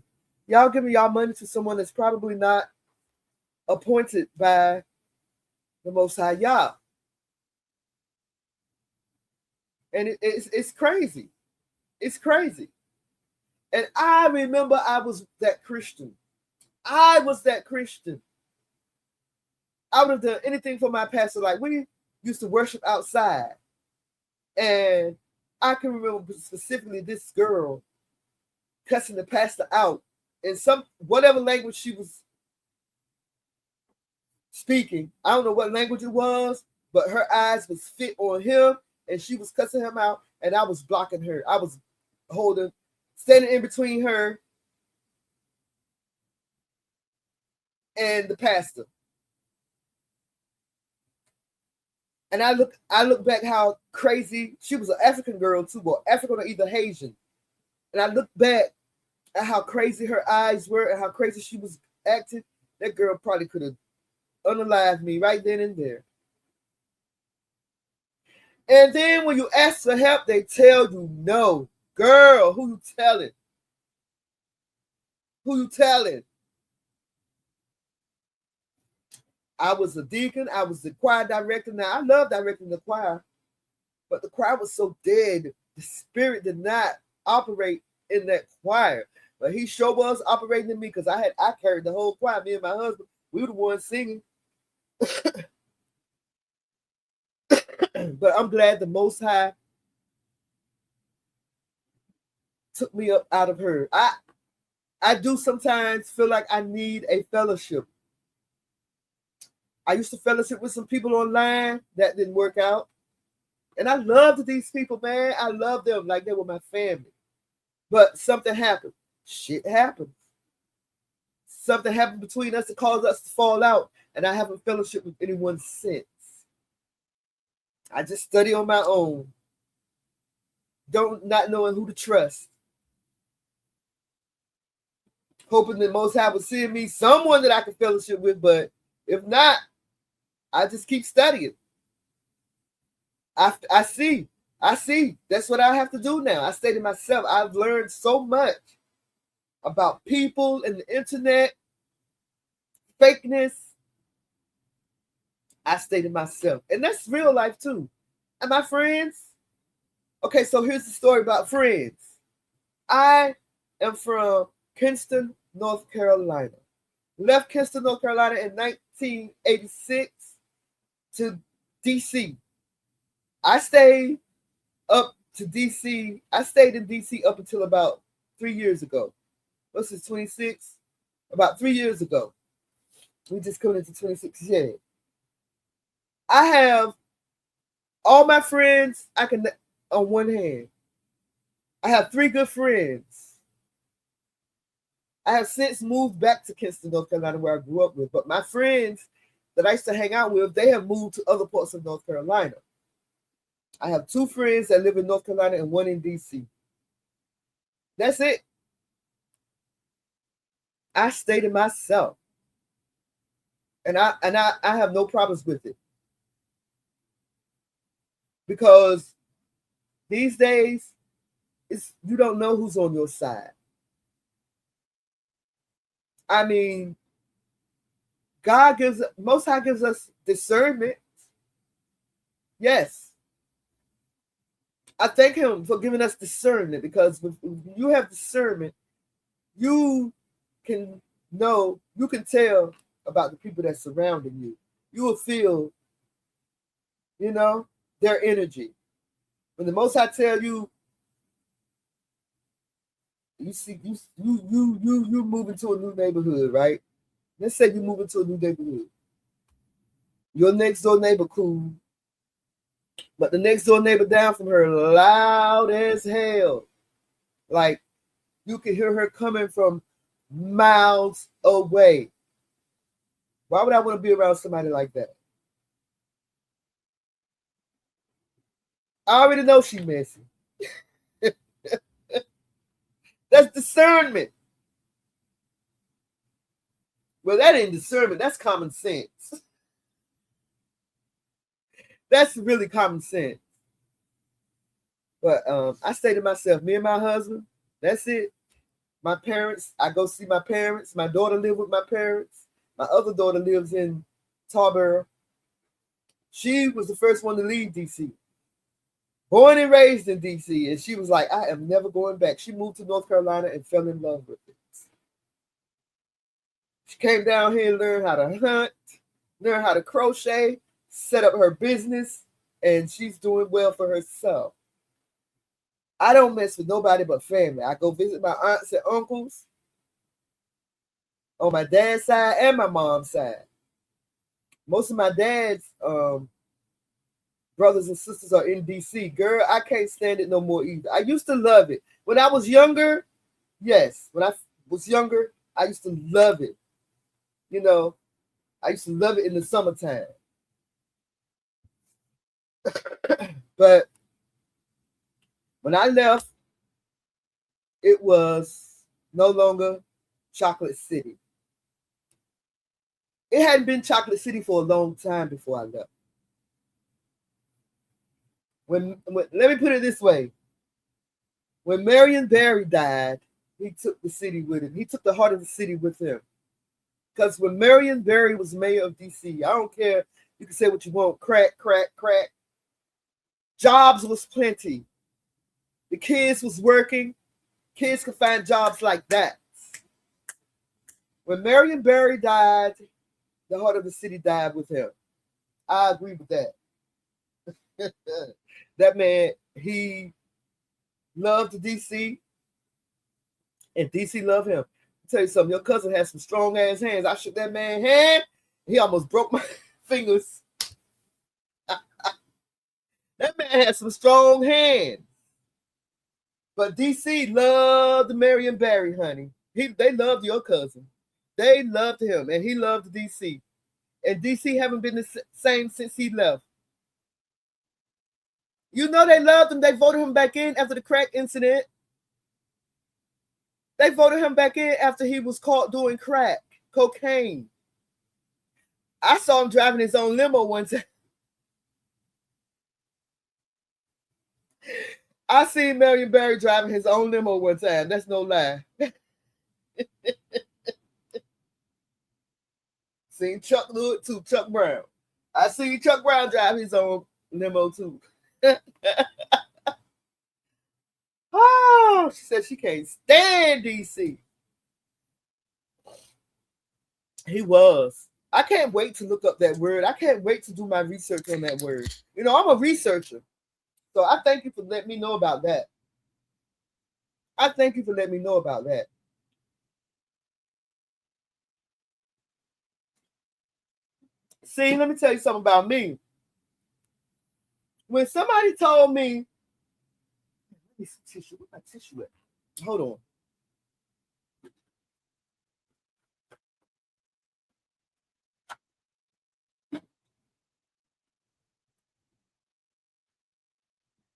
y'all giving y'all money to someone that's probably not appointed by the Most High Yah. And it's crazy. It's crazy. And I remember I was that Christian. I was that Christian. I would have done anything for my pastor. Like, we used to worship outside. And I can remember specifically this girl cussing the pastor out in whatever language she was speaking. I don't know what language it was, but her eyes was fit on him, and she was cussing him out, and I was blocking her. I was standing in between her and the pastor. And I look back how crazy she was. An African girl too, or African or either Haitian. And I look back at how crazy her eyes were and how crazy she was acting, that girl probably could have unalived me right then and there. And then when you ask for help, they tell you no. Girl, who you telling? Who you telling? I was a deacon. I was the choir director. Now, I love directing the choir, but the choir was so dead. The spirit did not operate in that choir. But he sure was operating in me because I carried the whole choir. Me and my husband, we were the ones singing. But I'm glad the Most High took me up out of her. I do sometimes feel like I need a fellowship. I used to fellowship with some people online. That didn't work out. And I loved these people, man. I loved them like they were my family. But something happened. Shit happened. Something happened between us that caused us to fall out. And I haven't fellowship with anyone since. I just study on my own. Not knowing who to trust. Hoping the Most High will send me someone that I can fellowship with. But if not, I just keep studying. I see. That's what I have to do now. I say to myself, I've learned so much about people and the internet, fakeness. I stay to myself. And that's real life too. And my friends, okay, so here's the story about friends. I am from Kinston, North Carolina. Left Kinston, North Carolina in 1986 to DC. I stayed up to DC. I stayed in DC up until about 3 years ago. What's this, 26? About 3 years ago. We just coming into 26 years. I have all my friends I can on one hand. I have 3 good friends. I have since moved back to Kinston, North Carolina, where I grew up with. But my friends that I used to hang out with, they have moved to other parts of North Carolina. I have 2 friends that live in North Carolina and 1 in DC. That's it. I stay to myself. And I have no problems with it. Because these days, you don't know who's on your side. I mean, Most High gives us discernment. Yes. I thank him for giving us discernment, because when you have discernment, you can tell about the people that's surrounding you. You will feel, their energy. When the Most High tell you, you move into a new neighborhood, right? Let's say you move into a new neighborhood. Your next door neighbor cool, but the next door neighbor down from her loud as hell. Like, you can hear her coming from miles away. Why would I want to be around somebody like that? I already know she messy. That's discernment. Well, that ain't discernment. That's common sense. That's really common sense. But I say to myself, me and my husband, that's it. My parents, I go see my parents. My daughter lives with my parents. My other daughter lives in Tarboro. She was the first one to leave DC. Born and raised in DC. And she was like, I am never going back. She moved to North Carolina and fell in love with it. She came down here and learned how to hunt, learned how to crochet, set up her business, and she's doing well for herself. I don't mess with nobody but family. I go visit my aunts and uncles on my dad's side and my mom's side. Most of my dad's brothers and sisters are in DC. Girl, I can't stand it no more either. I used to love it. When I was younger, yes. When I was younger, I used to love it. I used to love it in the summertime. But when I left, it was no longer Chocolate City. It hadn't been Chocolate City for a long time before I left. When let me put it this way. When Marion Barry died, he took the city with him. He took the heart of the city with him. Because when Marion Barry was mayor of D.C., I don't care, you can say what you want, crack, crack, crack. Jobs was plenty. The kids was working. Kids could find jobs like that. When Marion Barry died, the heart of the city died with him. I agree with that. That man, he loved DC, and DC loved him. I'll tell you something, your cousin has some strong ass hands. I shook that man's hand, he almost broke my fingers. That man had some strong hands. But DC loved Marion Barry, honey. They loved your cousin. They loved him, and he loved DC. And DC haven't been the same since he left. You know they loved him. They voted him back in after the crack incident. They voted him back in after he was caught doing crack, cocaine. I saw him driving his own limo one time. I seen Marion Barry driving his own limo one time. That's no lie. Seen Chuck do it too, Chuck Brown. I seen Chuck Brown drive his own limo too. Oh, she said she can't stand DC. He was. I can't wait to look up that word. I can't wait to do my research on that word. You know, I'm a researcher. So I thank you for letting me know about that. I thank you for letting me know about that. See, let me tell you something about me. When somebody told me, let me see tissue. Where's my tissue at? Hold on.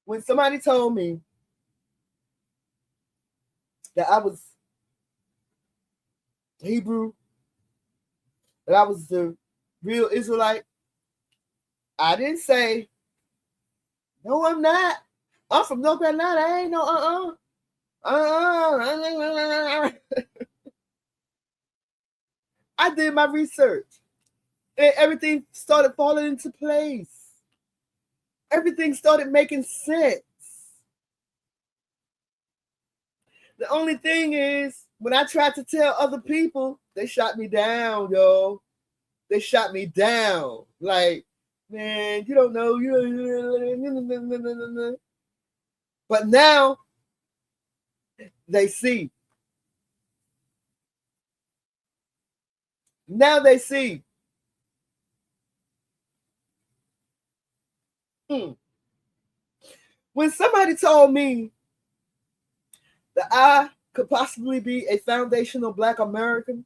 When somebody told me that I was Hebrew, that I was the real Israelite, I didn't say, no, I'm not. I'm from North Carolina. I ain't no I did my research. And everything started falling into place. Everything started making sense. The only thing is, when I tried to tell other people, they shot me down, yo. They shot me down. Like, man, you don't know. But now, they see. Now they see. When somebody told me that I could possibly be a foundational Black American,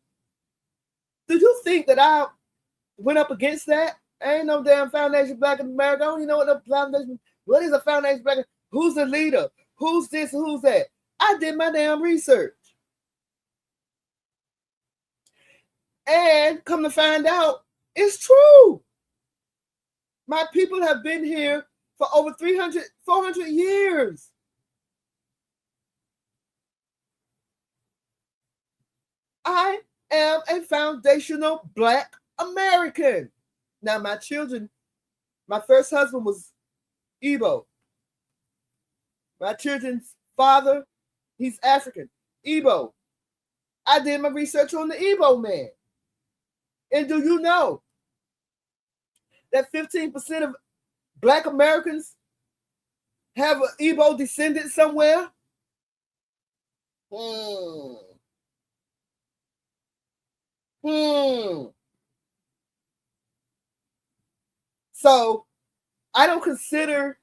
do you think that I went up against that? I ain't no damn foundation Black American. I don't even know what the foundation. What is a foundation Black? Who's the leader? Who's this? Who's that? I did my damn research. And come to find out, it's true. My people have been here for over 300, 400 years. I am a foundational Black American. Now, my children, my first husband was Igbo. My children's father, he's African, Igbo. I did my research on the Igbo man. And do you know that 15% of Black Americans have an Igbo descendant somewhere? So I don't consider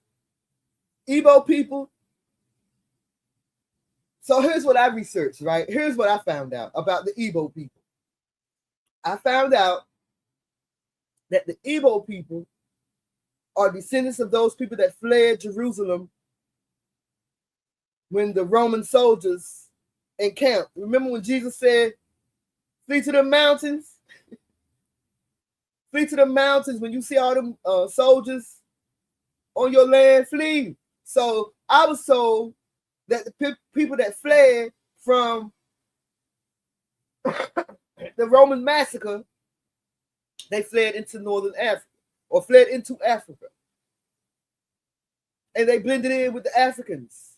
Igbo people. So here's what I researched, right? Here's what I found out about the Igbo people. I found out that the Igbo people are descendants of those people that fled Jerusalem when the Roman soldiers and camp. Remember when Jesus said, flee to the mountains? Flee to the mountains. When you see all them soldiers on your land, flee. So I was told that the people that fled from the Roman massacre, they fled into northern Africa or fled into Africa. And they blended in with the Africans.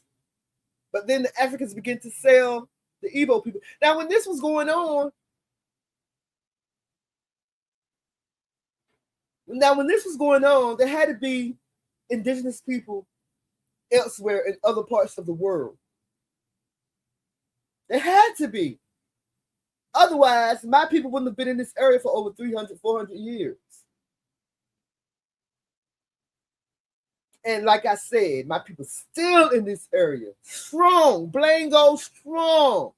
But then the Africans began to sell the Igbo people. Now, when this was going on, there had to be indigenous people elsewhere in other parts of the world. There had to be. Otherwise, my people wouldn't have been in this area for over 300, 400 years. And like I said, my people still in this area. Strong, Blango strong.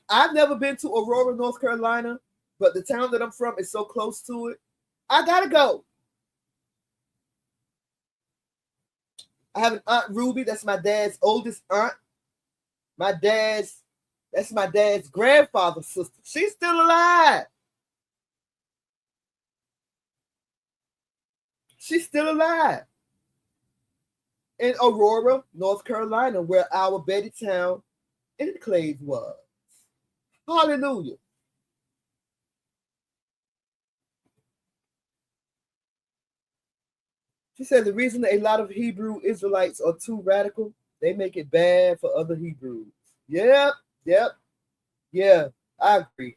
I've never been to Aurora, North Carolina, but the town that I'm from is so close to it. I gotta go. I have an Aunt Ruby. That's my dad's oldest aunt. That's my dad's grandfather's sister. She's still alive. She's still alive. In Aurora, North Carolina, where our Bettytown enclave was. Hallelujah. She said the reason that a lot of Hebrew Israelites are too radical, they make it bad for other Hebrews. Yep. Yeah, I agree.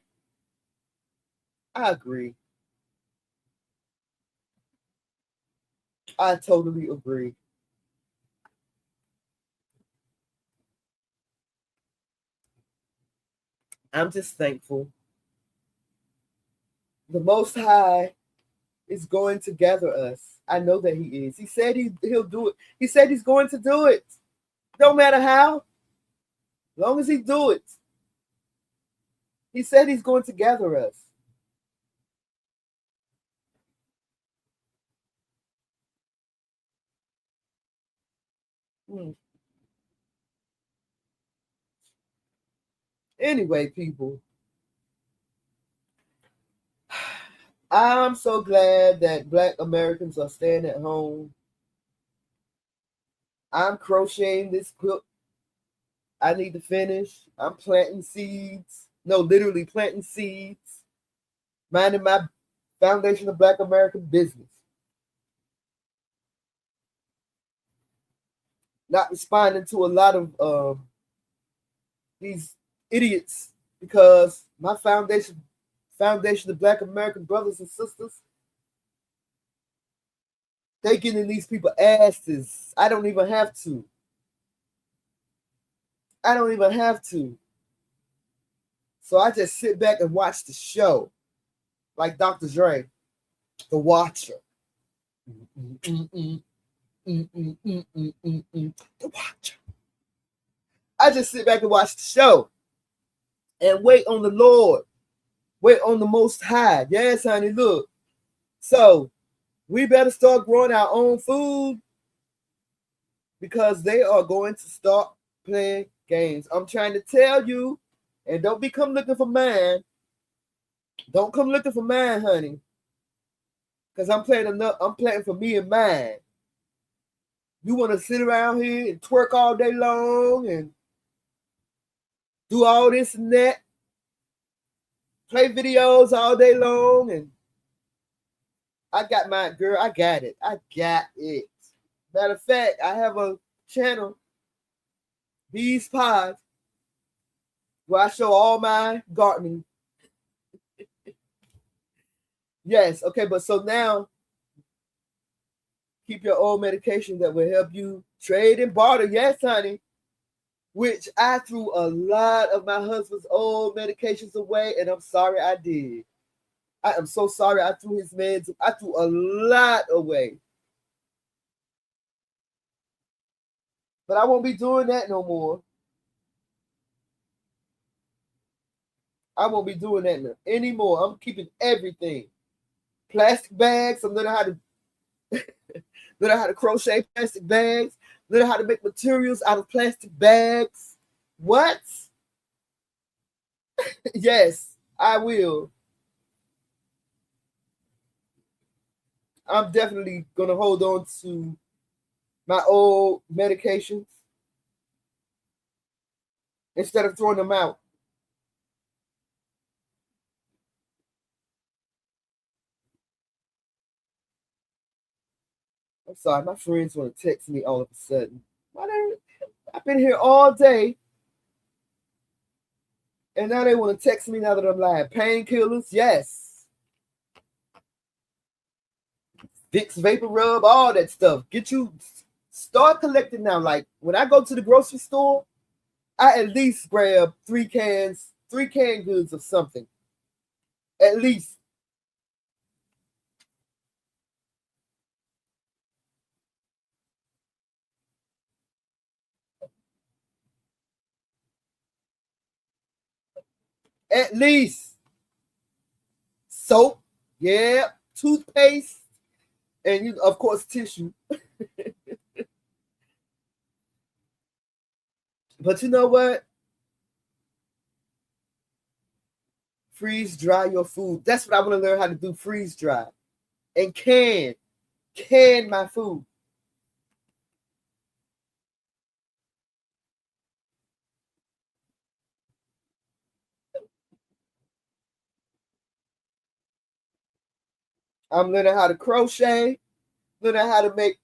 I totally agree. I'm just thankful. The Most High is going to gather us. I know that he is. He said he'll do it. He said he's going to do it. No matter how. As long as he do it. He said he's going to gather us. Anyway, people, I'm so glad that Black Americans are staying at home. I'm crocheting this quilt. I need to finish. I'm planting seeds. No, literally planting seeds. Minding my Foundation of Black American business. Not responding to a lot of these idiots because my Foundation of Black American brothers and sisters, they getting these people asses. I don't even have to. So I just sit back and watch the show. Like Dr. Dre, the watcher. The watcher. I just sit back and watch the show and wait on the Lord. Wait on the Most High. Yes, honey, look. So we better start growing our own food because they are going to start playing games. I'm trying to tell you, and don't be come looking for mine. Don't come looking for mine, honey. Because I'm planting for me and mine. You want to sit around here and twerk all day long and do all this and that. Play videos all day long, and I got my girl. I got it. Matter of fact, I have a channel, Bees Pod, where I show all my gardening. Yes, okay, but so now keep your old medication that will help you trade and barter. Yes, honey. Which I threw a lot of my husband's old medications away, and I'm sorry I did. I am so sorry I threw his meds. I threw a lot away. But I won't be doing that no more. I won't be doing that anymore. I'm keeping everything. Plastic bags. I'm learning how to crochet plastic bags. learn how to make materials out of plastic bags. What? Yes, I will. I'm definitely going to hold on to my old medications instead of throwing them out. I'm sorry, my friends want to text me all of a sudden. I've been here all day, and now they want to text me now that I'm lying. Painkillers, yes. Vicks Vapor Rub, all that stuff. Start collecting now. Like when I go to the grocery store, I at least grab three canned goods of something. At least. At least. Soap, yeah, toothpaste, and of course tissue. But you know what? Freeze dry your food. That's what I want to learn how to do. Freeze dry and can my food. I'm learning how to crochet, learning how to make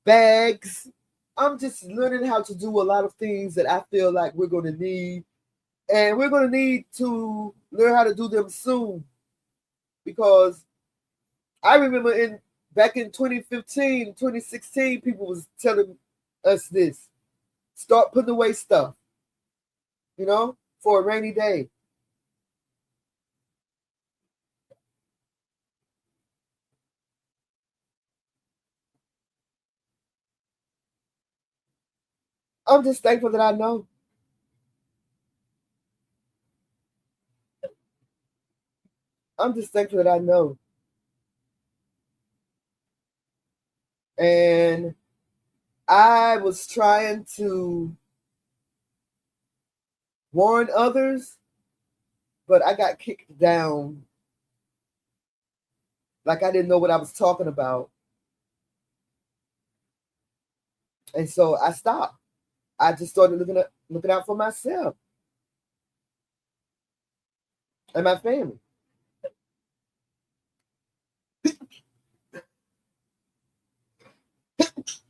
bags. I'm just learning how to do a lot of things that I feel like we're going to need. And we're going to need to learn how to do them soon. Because I remember back in 2015, 2016, people was telling us this. Start putting away stuff, for a rainy day. I'm just thankful that I know. I'm just thankful that I know. And I was trying to warn others, but I got kicked down. Like I didn't know what I was talking about. And so I stopped. I just started looking out for myself and my family.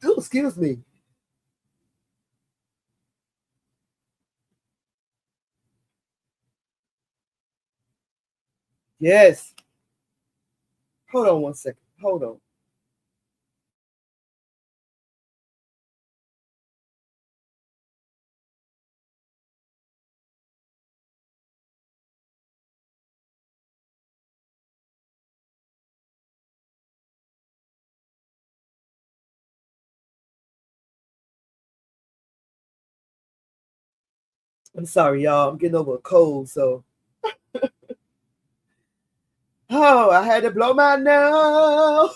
Ooh, excuse me. Yes. Hold on one second. Hold on. I'm sorry, y'all. I'm getting over a cold, so. Oh, I had to blow my nose.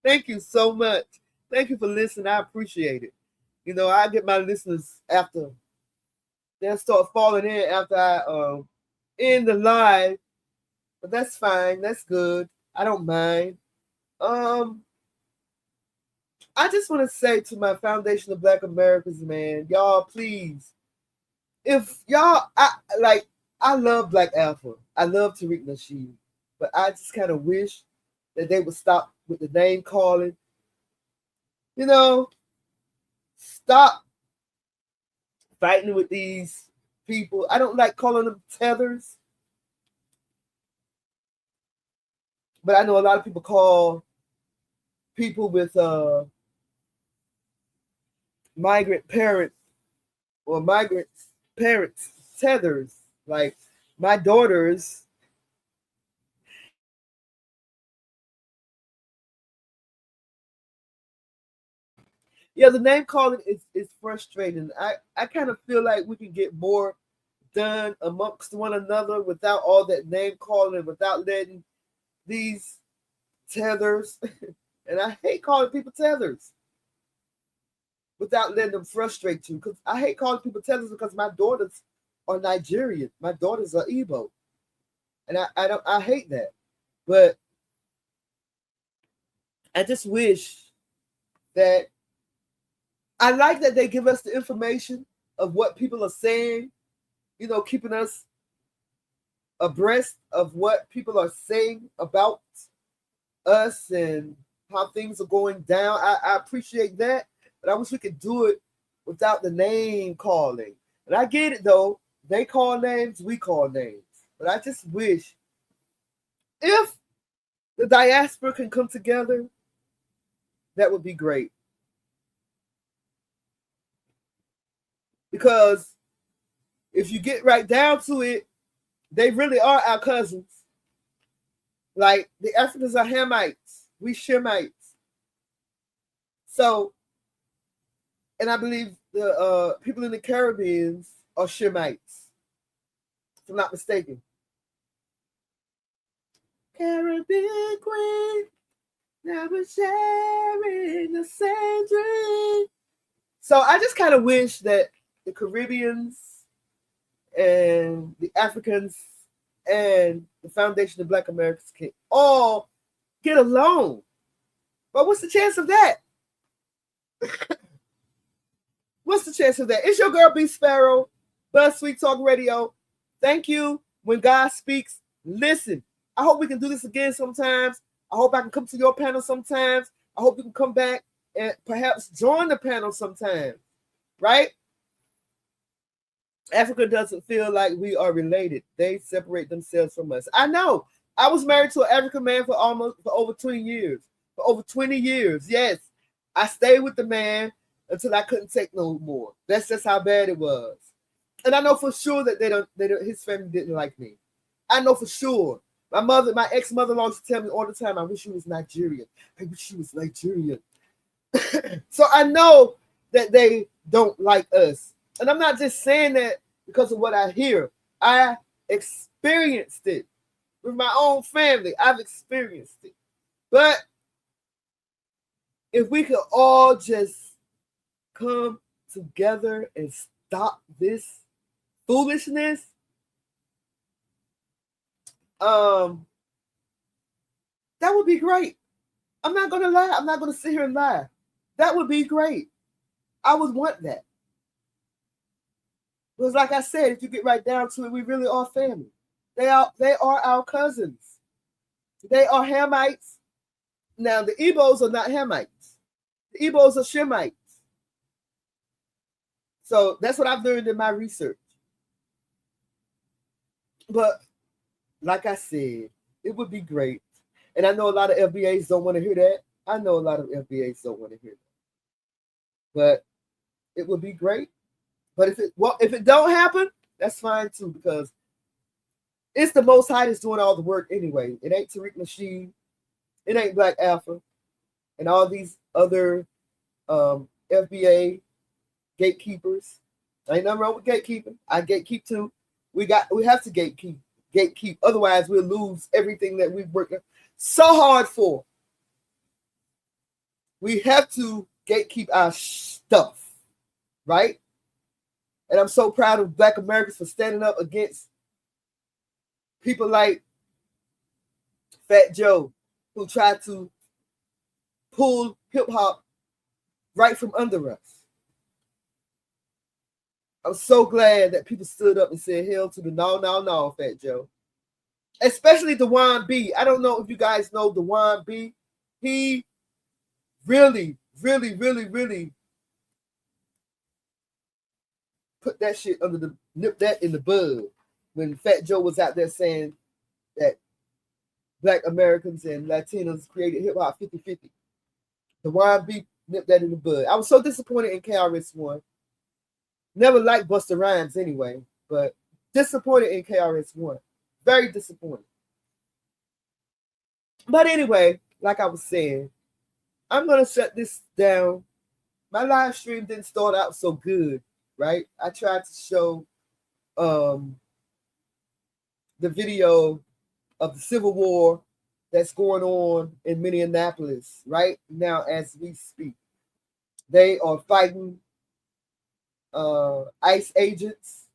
Thank you so much. Thank you for listening. I appreciate it. I get my listeners after they'll start falling in after I end the live, but that's fine. That's good. I don't mind. I just want to say to my Foundation of Black Americans, man, y'all, please, if y'all, I love Black Alpha. I love Tariq Nasheed, but I just kind of wish that they would stop with the name calling. Stop fighting with these people. I don't like calling them tethers, but I know a lot of people call people with migrant parents or migrant parents tethers. Like my daughters. Yeah, the name calling is frustrating. I kind of feel like we can get more done amongst one another without all that name calling and without letting these tethers And I hate calling people tethers without letting them frustrate you. Because I hate calling people tethers because my daughters are Nigerian. My daughters are Igbo. And I hate that. But I just wish that I like that they give us the information of what people are saying, you know, keeping us abreast of what people are saying about us and how things are going down. I appreciate that, but I wish we could do it without the name calling. And I get it though. They call names, we call names. But I just wish if the diaspora can come together, that would be great. Because if you get right down to it, they really are our cousins. Like the Africans are Hamites, we Shemites. So, and I believe the people in the Caribbean are Shemites, if I'm not mistaken. Caribbean queen, now we're sharing the same dream. So I just kind of wish that the Caribbeans and the Africans and the Foundation of Black Americans can all get along. But what's the chance of that? What's the chance of that? It's your girl B Sparrow, Buzz Sweet Talk Radio. Thank you. When God speaks, listen. I hope we can do this again sometimes. I hope I can come to your panel sometimes. I hope you can come back and perhaps join the panel sometime. Right? Africa doesn't feel like we are related. They separate themselves from us. I know. I was married to an African man for over 20 years. For over 20 years, yes. I stayed with the man until I couldn't take no more. That's just how bad it was. And I know for sure that his family didn't like me. I know for sure. My ex-mother-in-law used to tell me all the time, I wish she was Nigerian. I wish she was Nigerian. So I know that they don't like us. And I'm not just saying that because of what I hear. I experienced it with my own family. I've experienced it. But if we could all just come together and stop this foolishness, that would be great. I'm not going to lie. I'm not going to sit here and lie. That would be great. I would want that. Because like I said, if you get right down to it, we really are family. They are our cousins. They are Hamites. Now, the Igbos are not Hamites. The Igbos are Shemites. So that's what I've learned in my research. But like I said, it would be great. And I know a lot of FBAs don't want to hear that. I know a lot of FBAs don't want to hear that. But it would be great. But if it don't happen, that's fine too, because it's the Most High that's doing all the work anyway. It ain't Tariq Nasheed. It ain't Black Alpha. And all these other FBA gatekeepers. Ain't nothing wrong with gatekeeping. I gatekeep too. We have to gatekeep. Otherwise, we'll lose everything that we've worked so hard for. We have to gatekeep our stuff, right? And I'm so proud of Black Americans for standing up against people like Fat Joe, who tried to pull hip hop right from under us. I'm so glad that people stood up and said hell to the no, Fat Joe. Especially Dewan B. I don't know if you guys know Dewan B. He really put that shit nip that in the bud when Fat Joe was out there saying that Black Americans and Latinos created hip hop 50-50. Dewan B nipped that in the bud. I was so disappointed in KRS-One. Never liked Busta Rhymes anyway, but disappointed in KRS-One. Very disappointed. But anyway, like I was saying, I'm going to shut this down. My live stream didn't start out so good, right? I tried to show the video of the Civil War that's going on in Minneapolis right now as we speak. They are fighting ICE agents.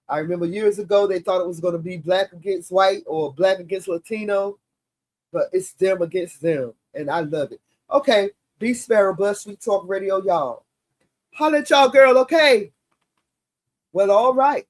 I remember years ago they thought it was going to be black against white or black against Latino, but it's them against them, and I love it. Okay, B Sparrow Bus Sweet Talk Radio, y'all. Holla at y'all, girl. Okay. Well, all right.